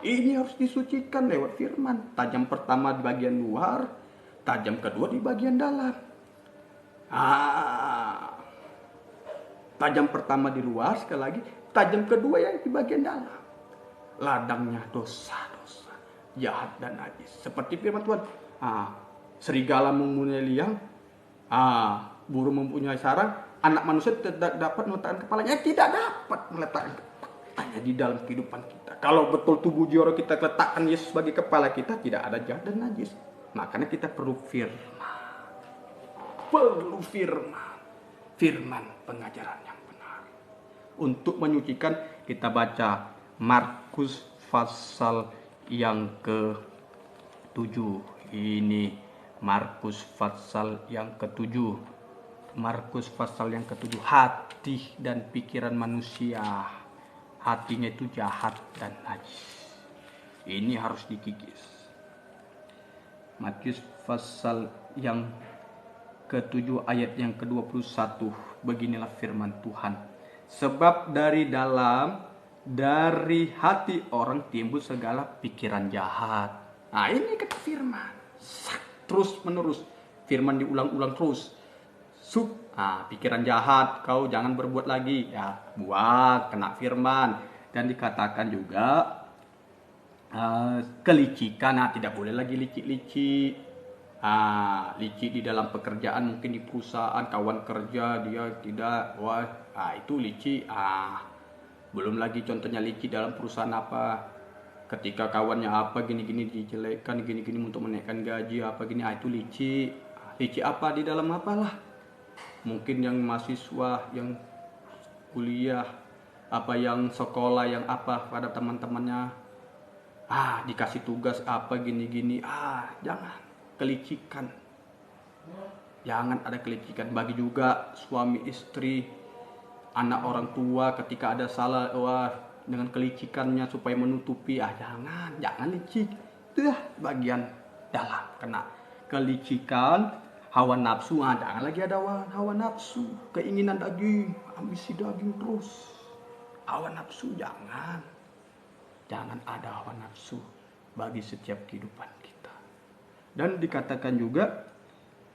Ini harus disucikan lewat firman. Tajam pertama di bagian luar, tajam kedua di bagian dalam. Tajam pertama di luar, sekali lagi, tajam kedua yang di bagian dalam. Ladangnya dosa-dosa, jahat dan najis. Seperti firman Tuhan, serigala mempunyai liang, burung mempunyai sarang, anak manusia tidak dapat meletakkan kepalanya. Tidak dapat meletakkan kepalanya di dalam kehidupan kita. Kalau betul tubuh jiwa kita letakkan Yesus sebagai kepala kita, tidak ada jahat dan najis. Makanya kita perlu firman. Perlu firman. Firman pengajaran yang benar. Untuk menyucikan, kita baca Markus pasal yang ke-7. Ini Markus pasal yang ke-7. Markus pasal yang ke-7. Hati dan pikiran manusia, hatinya itu jahat dan najis. Ini harus dikikis. Markus pasal yang ke-7 ayat yang ke-21. Beginilah firman Tuhan. Sebab dari hati orang timbul segala pikiran jahat. Ini kata firman. Terus menerus. Firman diulang-ulang terus. Pikiran jahat, kau jangan berbuat lagi. Buat, kena firman. Dan dikatakan juga kelicikan. Tidak boleh lagi licik-licik. Licik di dalam pekerjaan, mungkin di perusahaan, kawan kerja dia tidak, itu licik. Belum lagi contohnya licik dalam perusahaan apa, ketika kawannya apa gini-gini dijelekkan, gini-gini untuk menaikkan gaji apa gini, itu licik. Licik apa di dalam apalah, mungkin yang mahasiswa, yang kuliah, apa yang sekolah, yang apa pada teman-temannya, dikasih tugas apa gini-gini, jangan kelicikan. Jangan ada kelicikan. Bagi juga suami istri, anak orang tua, ketika ada salah, dengan kelicikannya supaya menutupi, jangan licik. Itu bagian dalam, kena kelicikan, hawa nafsu. Jangan lagi ada hawa nafsu, keinginan daging, ambisi daging terus. Hawa nafsu jangan ada hawa nafsu bagi setiap kehidupan kita. Dan dikatakan juga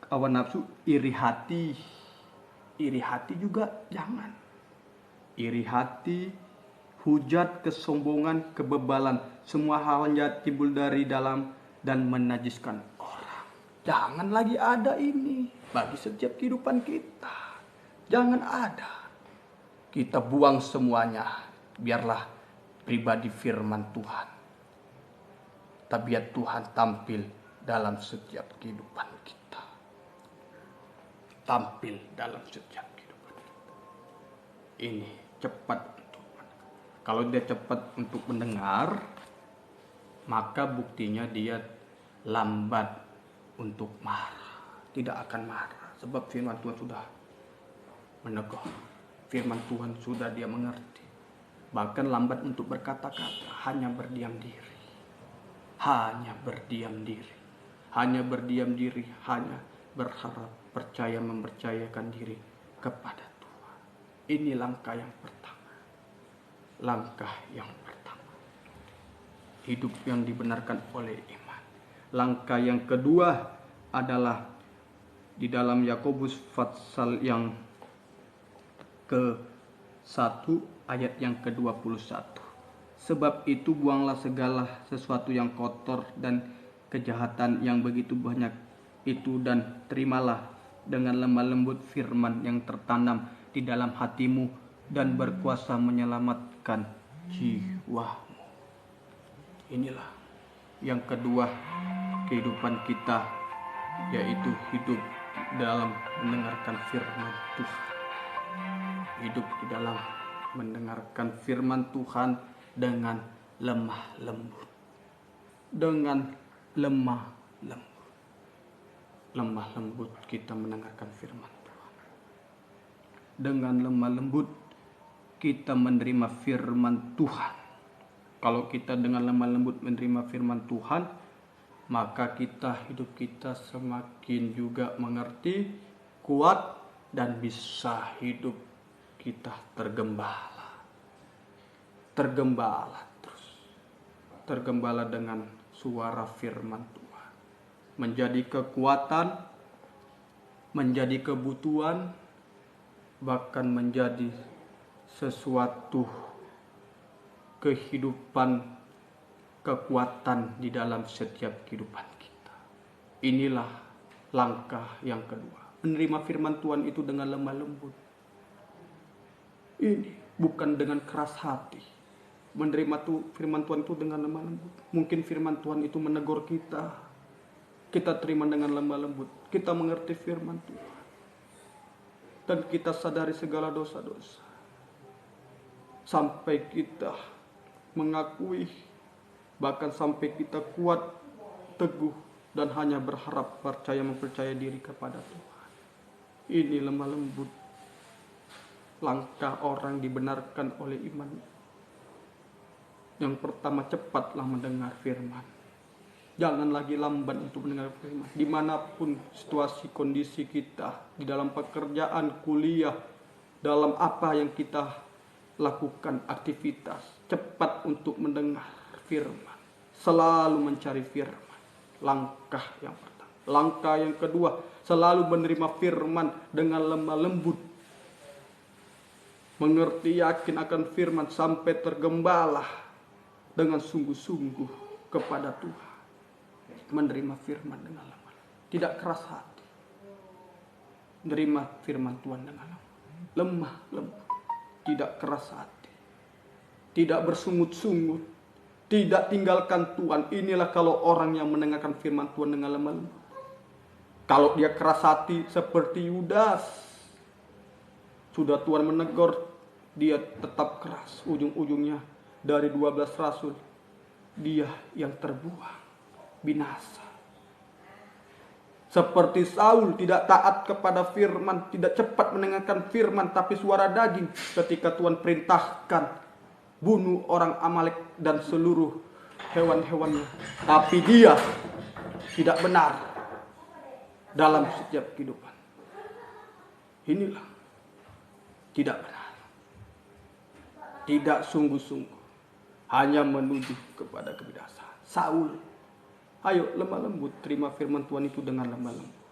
hawa nafsu, iri hati juga jangan. Iri hati, hujat, kesombongan, kebebalan, semua hal yang timbul dari dalam dan menajiskan orang. Jangan lagi ada ini bagi setiap kehidupan kita. Jangan ada. Kita buang semuanya. Biarlah pribadi firman Tuhan, tabiat Tuhan tampil dalam setiap kehidupan kita. Tampil dalam setiap kehidupan kita. Ini cepat untuk mendengar. Kalau dia cepat untuk mendengar, maka buktinya dia lambat untuk marah. Tidak akan marah, sebab firman Tuhan sudah menegur. Firman Tuhan sudah dia mengerti. Bahkan lambat untuk berkata-kata, hanya berdiam diri. Hanya berdiam diri. Hanya berdiam diri, hanya berharap, percaya, mempercayakan diri kepada Tuhan. Ini langkah yang pertama. Langkah yang pertama. Hidup yang dibenarkan oleh iman. Langkah yang kedua adalah di dalam Yakobus pasal yang ke-1 ayat yang ke-21. Sebab itu buanglah segala sesuatu yang kotor dan kejahatan yang begitu banyak itu, dan terimalah dengan lemah lembut firman yang tertanam di dalam hatimu dan berkuasa menyelamatkan jiwamu. Inilah yang kedua kehidupan kita, yaitu hidup dalam mendengarkan firman Tuhan. Hidup di dalam mendengarkan firman Tuhan dengan lemah lembut. Dengan lemah lembut kita mendengarkan firman Tuhan. Dengan lemah lembut kita menerima firman Tuhan. Kalau kita dengan lemah lembut menerima firman Tuhan, maka hidup kita semakin juga mengerti, kuat, dan bisa hidup kita tergembala terus, tergembala dengan suara firman Tuhan, menjadi kekuatan, menjadi kebutuhan, bahkan menjadi sesuatu kehidupan, kekuatan di dalam setiap kehidupan kita. Inilah langkah yang kedua. Menerima firman Tuhan itu dengan lemah lembut. Ini bukan dengan keras hati. Menerima firman Tuhan itu dengan lemah lembut. Mungkin firman Tuhan itu menegur kita. Kita terima dengan lemah lembut. Kita mengerti firman Tuhan. Dan kita sadari segala dosa-dosa. Sampai kita mengakui, bahkan sampai kita kuat, teguh, dan hanya berharap, mempercaya diri kepada Tuhan. Ini lemah lembut. Langkah orang dibenarkan oleh iman. Yang pertama, cepatlah mendengar firman. Jangan lagi lamban untuk mendengar firman. Dimanapun situasi kondisi kita, di dalam pekerjaan, kuliah, dalam apa yang kita lakukan, aktivitas, cepat untuk mendengar firman. Selalu mencari firman. Langkah yang pertama. Langkah yang kedua, selalu menerima firman dengan lemah lembut. Mengerti, yakin akan firman sampai tergembala dengan sungguh-sungguh kepada Tuhan. Menerima firman dengan lemah, tidak keras hati. Menerima firman Tuhan dengan lemah lembut, tidak keras hati, tidak bersungut-sungut, tidak tinggalkan Tuhan. Inilah kalau orang yang mendengarkan firman Tuhan dengan lemah lembut. Kalau dia keras hati seperti Yudas, sudah Tuhan menegur, dia tetap keras. Ujung-ujungnya dari 12 rasul, dia yang terbuang, binasa. Seperti Saul, tidak taat kepada firman, tidak cepat mendengarkan firman, tapi suara daging. Ketika Tuhan perintahkan, bunuh orang Amalek dan seluruh hewan-hewannya. Tapi dia tidak benar dalam setiap kehidupan. Inilah tidak benar. Tidak sungguh-sungguh, hanya menuju kepada kebinasaan. Saul, ayo lemah lembut, terima firman Tuhan itu dengan lemah lembut.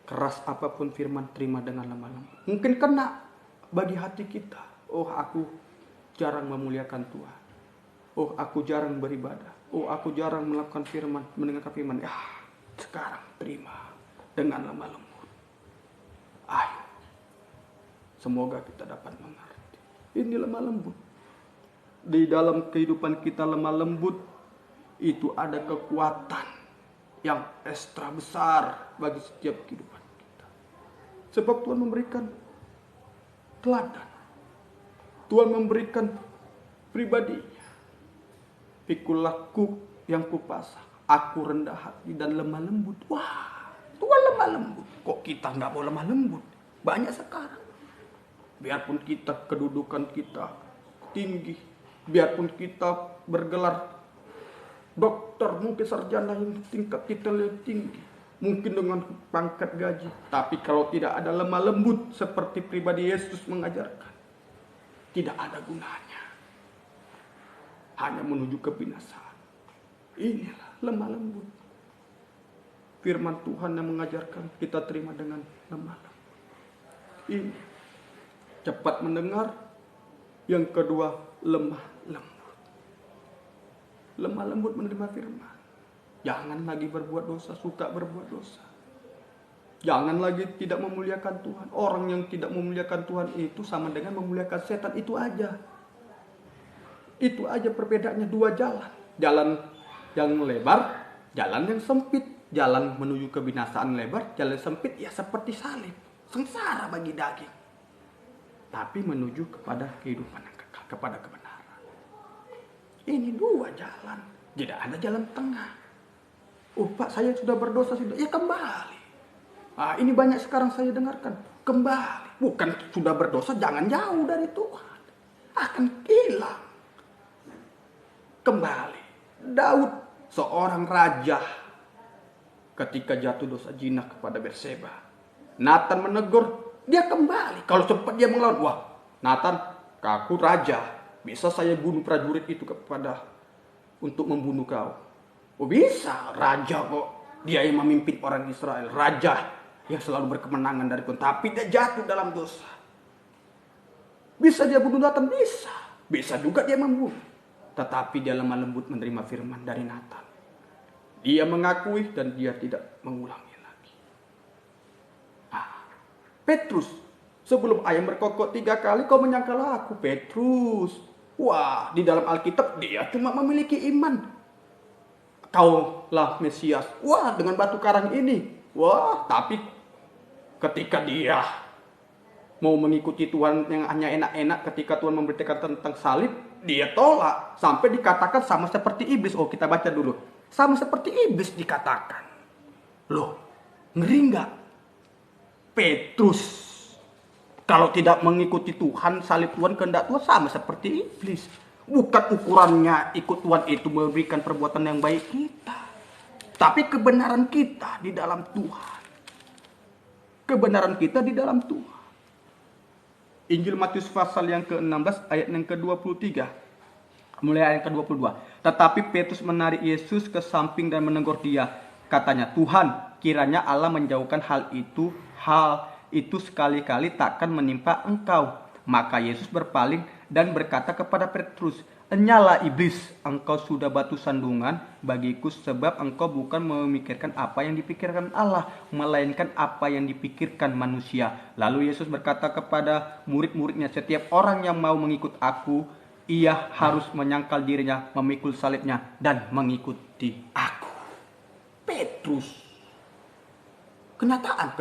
Keras apapun firman, terima dengan lemah lembut. Mungkin kena bagi hati kita. Oh, aku jarang memuliakan Tuhan. Oh, aku jarang beribadah. Oh, aku jarang melakukan firman, mendengarkan firman. Ya, sekarang terima dengan lemah lembut. Ayo, semoga kita dapat mengerti. Ini lemah lembut. Di dalam kehidupan kita lemah lembut, itu ada kekuatan yang ekstra besar bagi setiap kehidupan kita. Sebab Tuhan memberikan teladan. Tuhan memberikan pribadinya. Pikulah yang kupasang, aku rendah hati dan lemah lembut. Wah, Tuhan lemah lembut. Kok kita nggak mau lemah lembut? Banyak sekarang. Biarpun kita, kedudukan kita tinggi, biarpun kita bergelar dokter, mungkin sarjana yang tingkat titel yang tinggi, mungkin dengan pangkat gaji, tapi kalau tidak ada lemah lembut seperti pribadi Yesus mengajarkan, tidak ada gunanya, hanya menuju kebinasaan. Inilah lemah lembut. Firman Tuhan yang mengajarkan kita terima dengan lemah lembut. Ini cepat mendengar. Yang kedua, lemah lembut. Lemah lembut menerima firman. Jangan lagi berbuat dosa, suka berbuat dosa. Jangan lagi tidak memuliakan Tuhan. Orang yang tidak memuliakan Tuhan itu sama dengan memuliakan setan. Itu aja. Itu aja perbedaannya, dua jalan. Jalan yang lebar, jalan yang sempit. Jalan menuju kebinasaan lebar, jalan sempit ya seperti salib. Sengsara bagi daging. Tapi menuju kepada kehidupan yang kekal, kepada kebenaran. Ini dua jalan. Tidak ada jalan tengah. Oh Pak, saya sudah berdosa, sudah. Ya kembali. Ini banyak sekarang saya dengarkan. Kembali. Bukan sudah berdosa, jangan jauh dari Tuhan. Akan hilang. kembali. Daud seorang raja ketika jatuh dosa zina kepada Batseba. Nathan menegur, dia kembali. Kalau sempat dia melawan, wah Nathan, aku raja, bisa saya bunuh prajurit itu untuk membunuh kau. Oh bisa, raja kok. Dia yang memimpin orang Israel, raja yang selalu berkemenangan dari Tuhan. Tapi dia jatuh dalam dosa. Bisa dia bunuh Nathan? Bisa. Bisa juga dia membunuh. Tetapi dia lemah lembut menerima firman dari Nathan. Dia mengakui dan dia tidak mengulangi lagi. Petrus, sebelum ayam berkokok 3 kali kau menyangkal aku, Petrus. Wah, di dalam Alkitab dia cuma memiliki iman. Kaulah Mesias. Wah, dengan batu karang ini. Wah, tapi ketika dia mau mengikuti Tuhan yang hanya enak-enak, ketika Tuhan memberitakan tentang salib, dia tolak. Sampai dikatakan sama seperti iblis. Oh, kita baca dulu. Sama seperti iblis dikatakan. Loh, ngeri nggak? Petrus, kalau tidak mengikuti Tuhan, salib Tuhan, kehendak Tuhan, sama seperti iblis. Bukan ukurannya ikut Tuhan itu memberikan perbuatan yang baik kita, tapi kebenaran kita di dalam Tuhan. Kebenaran kita di dalam Tuhan. Injil Matius pasal yang ke-16 ayat yang ke-23. Mulai ayat ke-22. Tetapi Petrus menarik Yesus ke samping dan menegur dia. Katanya, Tuhan, kiranya Allah menjauhkan hal itu sekali-kali takkan menimpa engkau. Maka Yesus berpaling dan berkata kepada Petrus, Enyalah iblis, engkau sudah batu sandungan bagiku sebab engkau bukan memikirkan apa yang dipikirkan Allah, melainkan apa yang dipikirkan manusia. Lalu Yesus berkata kepada murid-muridnya, setiap orang yang mau mengikut aku, ia harus menyangkal dirinya, memikul salibnya, dan mengikuti aku. Petrus, kenyataan.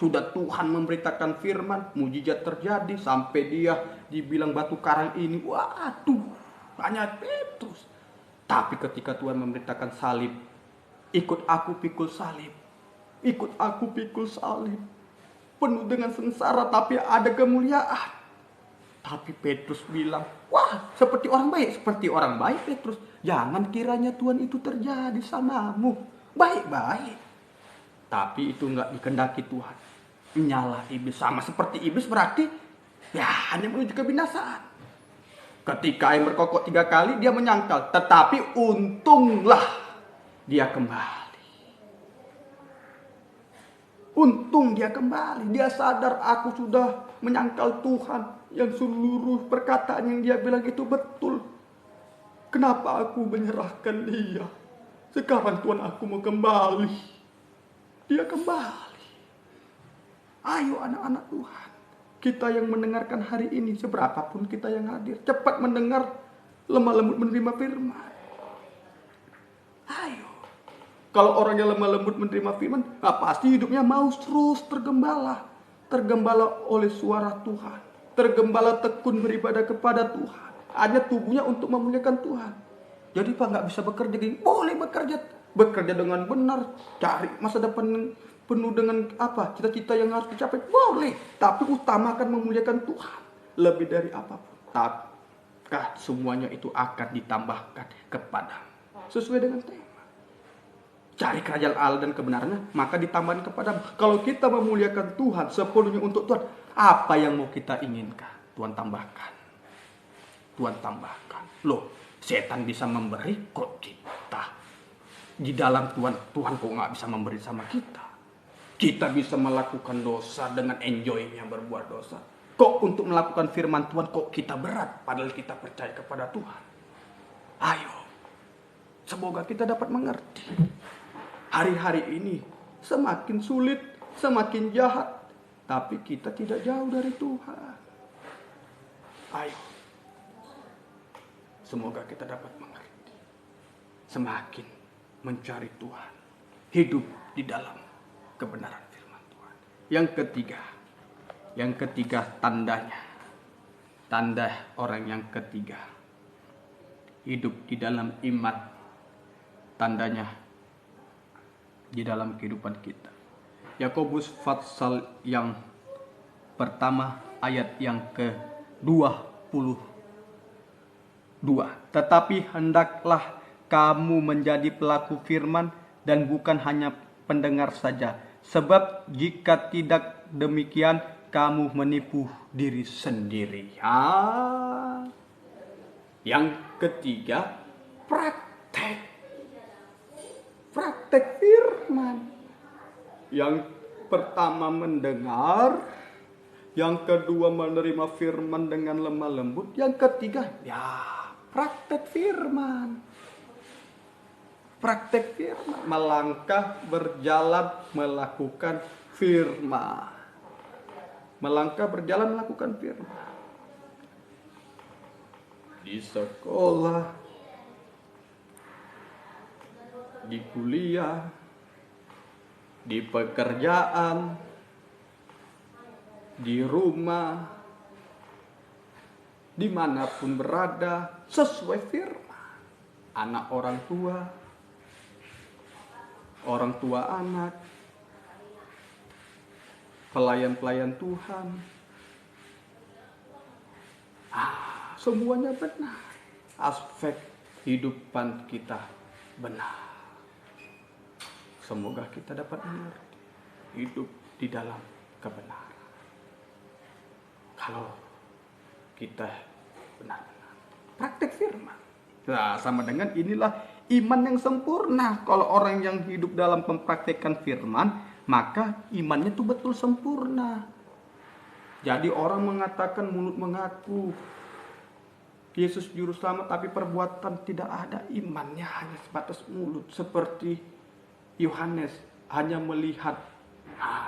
Sudah Tuhan memberitakan firman, mujizat terjadi, sampai dia dibilang batu karang ini. Waduh, hanya Petrus. Tapi ketika Tuhan memberitakan salib, ikut aku pikul salib. Ikut aku pikul salib. Penuh dengan sengsara tapi ada kemuliaan. Tapi Petrus bilang, wah seperti orang baik Petrus. Jangan kiranya Tuhan itu terjadi samamu. Baik-baik. Tapi itu enggak dikehendaki Tuhan. Nyala iblis, sama seperti iblis berarti ya hanya menuju kebinasaan. Ketika yang berkokok 3 kali dia menyangkal, tetapi untunglah dia kembali. Untung dia kembali. Dia sadar, aku sudah menyangkal Tuhan, yang seluruh perkataan yang dia bilang itu betul. Kenapa aku menyerahkan dia? Sekarang Tuhan, aku mau kembali. Dia kembali. Ayo anak-anak Tuhan, kita yang mendengarkan hari ini, seberapapun kita yang hadir, cepat mendengar, lemah lembut menerima firman. Ayo. Kalau orang yang lemah lembut menerima firman, pasti hidupnya mau terus tergembala. Tergembala oleh suara Tuhan. Tergembala tekun beribadah kepada Tuhan. Hanya tubuhnya untuk memuliakan Tuhan. Jadi Pak nggak bisa bekerja gini. Boleh bekerja dengan benar, cari masa depan penuh dengan cita-cita yang harus dicapai, boleh, tapi utamakan memuliakan Tuhan lebih dari apapun. Tapi semuanya itu akan ditambahkan kepadamu sesuai dengan tema. Cari kerajaan Allah dan kebenarannya, maka ditambahkan kepadamu. Kalau kita memuliakan Tuhan sepenuhnya untuk Tuhan, apa yang mau kita inginkan, Tuhan tambahkan. Loh, setan bisa memberi, kok kita di dalam Tuhan kok nggak bisa memberi sama kita? Kita bisa melakukan dosa dengan enjoy-nya berbuat dosa. Kok untuk melakukan firman Tuhan kok kita berat, padahal kita percaya kepada Tuhan. Ayo, semoga kita dapat mengerti. Hari-hari ini semakin sulit, semakin jahat, tapi kita tidak jauh dari Tuhan. Ayo, semoga kita dapat mengerti. Semakin mencari Tuhan, hidup di dalam kebenaran firman Tuhan. Yang ketiga tandanya. Tanda orang yang ketiga. Hidup di dalam iman. Tandanya di dalam kehidupan kita. Yakobus pasal yang pertama ayat yang ke-20. 2. Tetapi hendaklah kamu menjadi pelaku firman dan bukan hanya pendengar saja. Sebab jika tidak demikian, kamu menipu diri sendiri. Yang ketiga, praktek. Praktek firman. Yang pertama mendengar, yang kedua menerima firman dengan lemah lembut, yang ketiga praktek firman. Praktek firman, melangkah, berjalan, melakukan firman. Melangkah, berjalan, melakukan firman. Di sekolah, di kuliah, di pekerjaan, di rumah, dimanapun berada, sesuai firman. Anak orang tua anak, pelayan-pelayan Tuhan, semuanya benar. Aspek kehidupan kita benar. Semoga kita dapat mengerti hidup di dalam kebenaran. Kalau kita benar-benar praktek firman, sama dengan inilah iman yang sempurna. Kalau orang yang hidup dalam mempraktekkan firman, maka imannya itu betul sempurna. Jadi orang mengatakan, mulut mengaku Yesus juru selamat, tapi perbuatan tidak ada, imannya hanya sebatas mulut. Seperti Yohanes hanya melihat.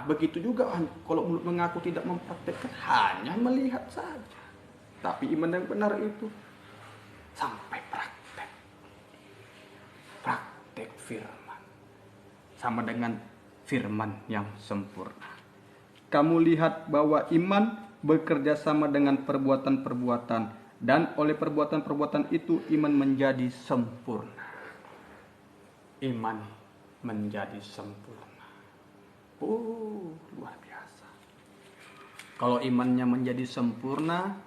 Begitu juga kalau mulut mengaku tidak mempraktekkan, hanya melihat saja. Tapi iman yang benar itu sampai praktek. Praktek firman. Sama dengan firman yang sempurna. Kamu lihat bahwa iman bekerja sama dengan perbuatan-perbuatan, dan oleh perbuatan-perbuatan itu iman menjadi sempurna. Iman menjadi sempurna. Luar biasa. Kalau imannya menjadi sempurna,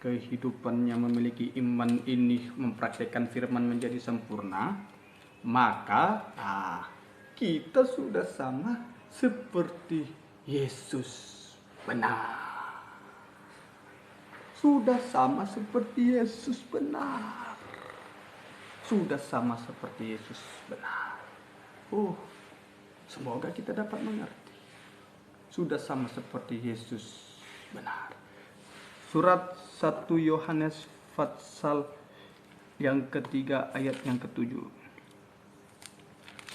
kehidupannya memiliki iman ini, mempraktikkan firman menjadi sempurna, maka kita sudah sama seperti Yesus. Benar. Sudah sama seperti Yesus. Benar. Sudah sama seperti Yesus. Benar. Semoga kita dapat mengerti. Sudah sama seperti Yesus. Benar. Surat 1 Yohanes pasal yang ketiga ayat yang ketujuh.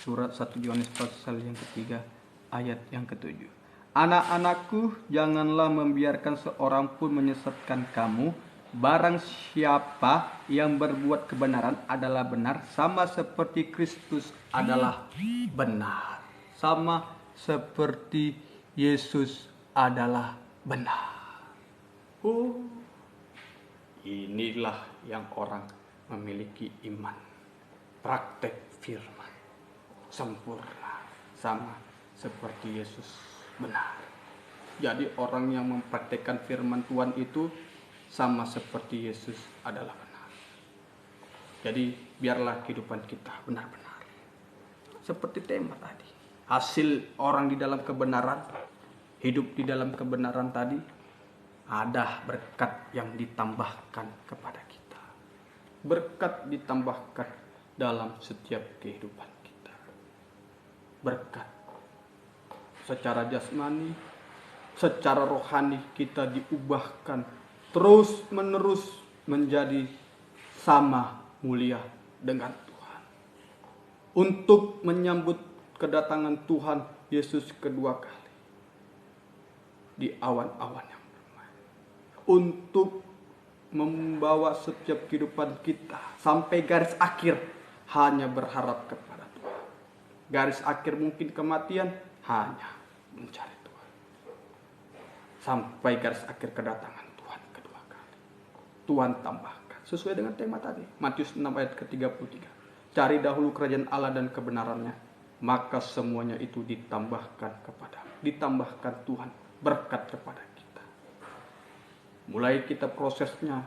Surat 1 Yohanes pasal yang ketiga ayat yang ketujuh. Anak-anakku, janganlah membiarkan seorang pun menyesatkan kamu. Barang siapa yang berbuat kebenaran adalah benar, sama seperti Kristus adalah benar. Sama seperti Yesus adalah benar. Inilah yang orang memiliki iman. Praktek firman sempurna, sama seperti Yesus benar. Jadi orang yang mempraktekkan firman Tuhan itu sama seperti Yesus adalah benar. Jadi biarlah kehidupan kita benar-benar seperti tema tadi. Hasil orang di dalam kebenaran, hidup di dalam kebenaran tadi, ada berkat yang ditambahkan kepada kita. Berkat ditambahkan dalam setiap kehidupan kita. Berkat secara jasmani, secara rohani kita diubahkan terus menerus menjadi sama mulia dengan Tuhan. Untuk menyambut kedatangan Tuhan Yesus kedua kali di awan-awan yang bermain. Untuk membawa setiap kehidupan kita sampai garis akhir hanya berharap kepada Tuhan. Garis akhir mungkin kematian, hanya mencari Tuhan. Sampai garis akhir kedatangan Tuhan kedua kali. Tuhan tambahkan sesuai dengan tema tadi, Matius 6 ayat ke-33. Cari dahulu kerajaan Allah dan kebenarannya, maka semuanya itu ditambahkan Tuhan berkat kepada kita. Mulai kita prosesnya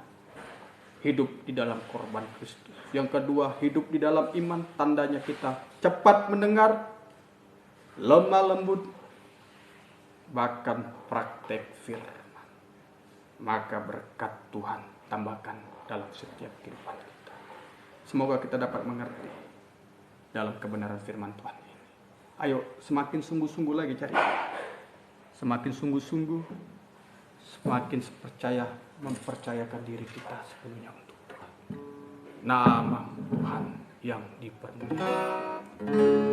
hidup di dalam korban Kristus. Yang kedua, hidup di dalam iman, tandanya kita cepat mendengar, lemah lembut, bahkan praktek firman. Maka berkat Tuhan tambahkan dalam setiap kehidupan kita. Semoga kita dapat mengerti dalam kebenaran firman Tuhan ini. Ayo semakin sungguh-sungguh lagi cari. Semakin sungguh-sungguh, semakin mempercayakan diri kita sepenuhnya untuk Tuhan. Nama Tuhan yang dipermuliakan.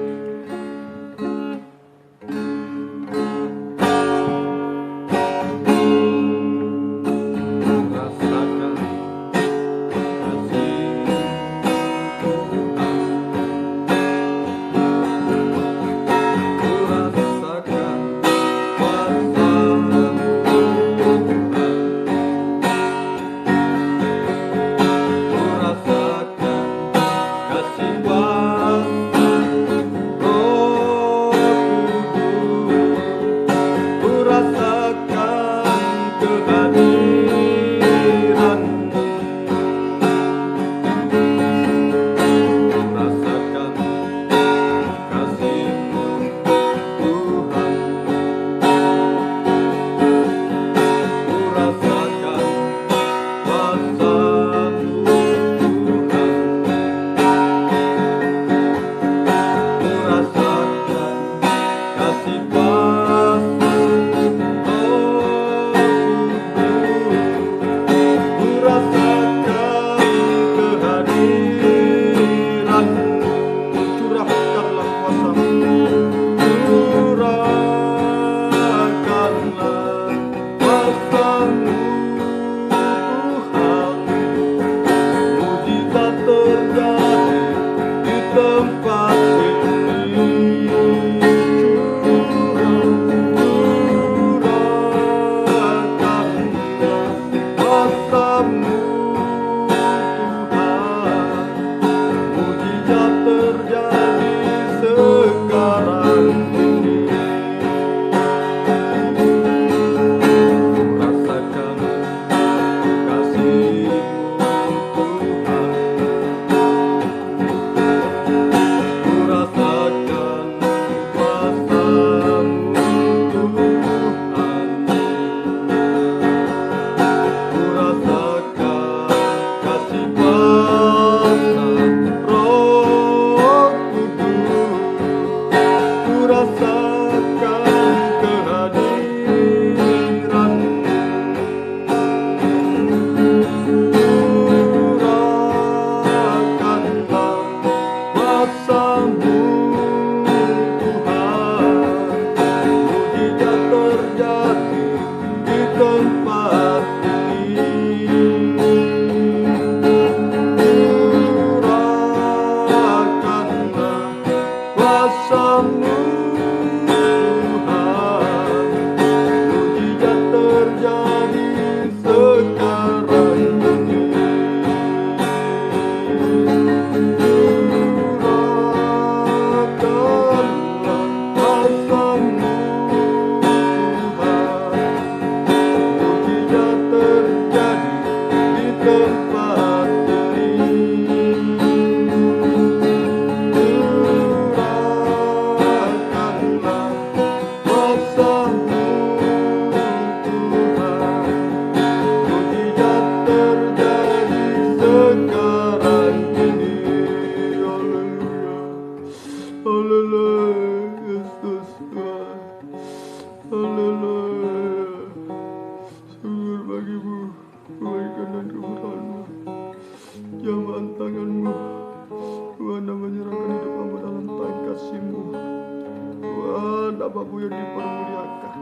Bapaku yang dipermuliakan.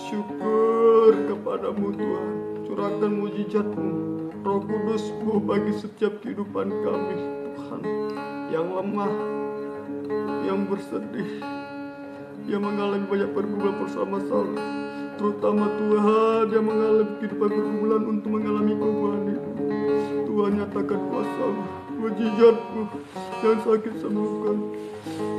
Syukur kepadamu Tuhan. Curahkan mujizat-Mu, Roh Kudus-Mu bagi setiap kehidupan kami Tuhan. Yang lemah, yang bersedih, yang mengalami banyak pergumulan bersama-sama. Terutama Tuhan yang mengalami kehidupan pergumulan untuk mengalami perubahan itu. Tuhan nyatakan kuasa-Mu, mujizat-Mu, yang sakit sembuhkan.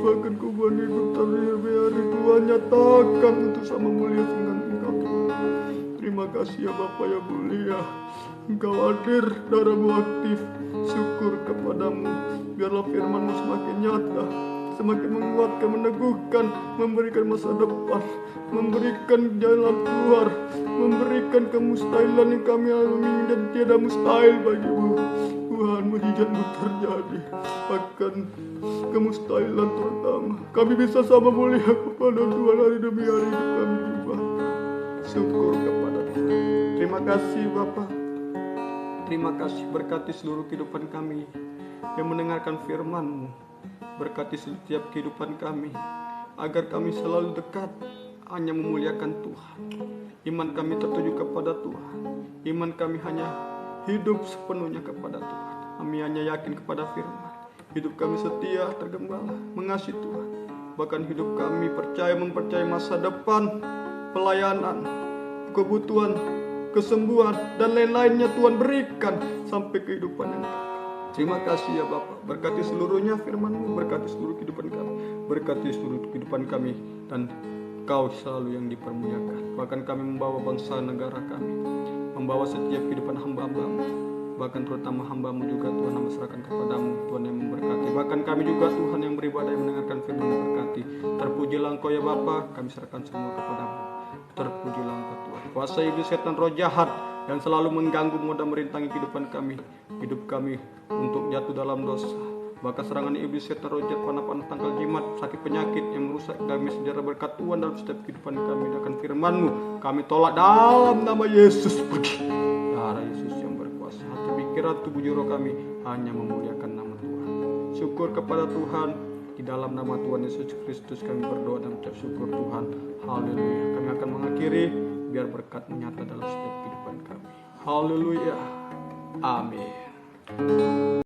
Bahkan kubuan hidup terbiar Tuhan nyatakan untuk sama mulia dengan Engkau Tuhan. Terima kasih ya Bapa yang mulia. Engkau hadir, darah-Mu aktif. Syukur kepadamu. Biarlah firman-Mu semakin nyata, semakin menguatkan, meneguhkan, memberikan masa depan, memberikan jalan keluar, memberikan kemustahilan yang kami alami dan tiada mustahil bagimu. Tuhan, mujizat-Mu terjadi, bahkan kemustahilan terutama. Kami bisa sama mulia kepada Tuhan hari demi hari hidup kami juga. Syukur kepada Tuhan. Terima kasih Bapa. Terima kasih, berkati seluruh kehidupan kami yang mendengarkan firman-Mu. Berkati setiap kehidupan kami, agar kami selalu dekat, hanya memuliakan Tuhan. Iman kami tertuju kepada Tuhan. Iman kami hanya hidup sepenuhnya kepada Tuhan. Kami hanya yakin kepada firman. Hidup kami setia, tergembala, mengasihi Tuhan. Bahkan hidup kami mempercayai masa depan, pelayanan, kebutuhan, kesembuhan, dan lain-lainnya Tuhan berikan sampai kehidupan yang kekal. Terima kasih ya Bapak. Berkati seluruhnya firman-Mu, berkati seluruh kehidupan kami, berkati seluruh kehidupan kami, dan Kau selalu yang dipermuliakan. Bahkan kami membawa bangsa negara kami, membawa setiap kehidupan hamba-hamba-Mu, bahkan terutama hamba-Mu juga Tuhan, yang serahkan kepadamu, Tuhan yang memberkati. Bahkan kami juga Tuhan yang beribadah, yang mendengarkan firman yang berkati. Terpujilah Engkau ya Bapa, kami serahkan semua kepadamu. Terpujilah Engkau Tuhan. Kuasa iblis, setan, roh jahat yang selalu mengganggu dan merintangi kehidupan kami, hidup kami untuk jatuh dalam dosa. Bahkan serangan iblis, setan, roh jahat, panah-panah, tangkal jimat, sakit penyakit yang merusak kami sejarah berkat Tuhan dalam setiap kehidupan kami. Akan firman-Mu kami tolak dalam nama Yesus. Pergi darah Yesus yang berkuasa. Hati, pikiran, tubuh, jiwa kami hanya memuliakan nama Tuhan. Syukur kepada Tuhan. Di dalam nama Tuhan Yesus Kristus kami berdoa dan mengucap syukur Tuhan. Haleluya. Kami akan mengakhiri, biar berkat menyata dalam setiap kehidupan kami. Haleluya. Amin.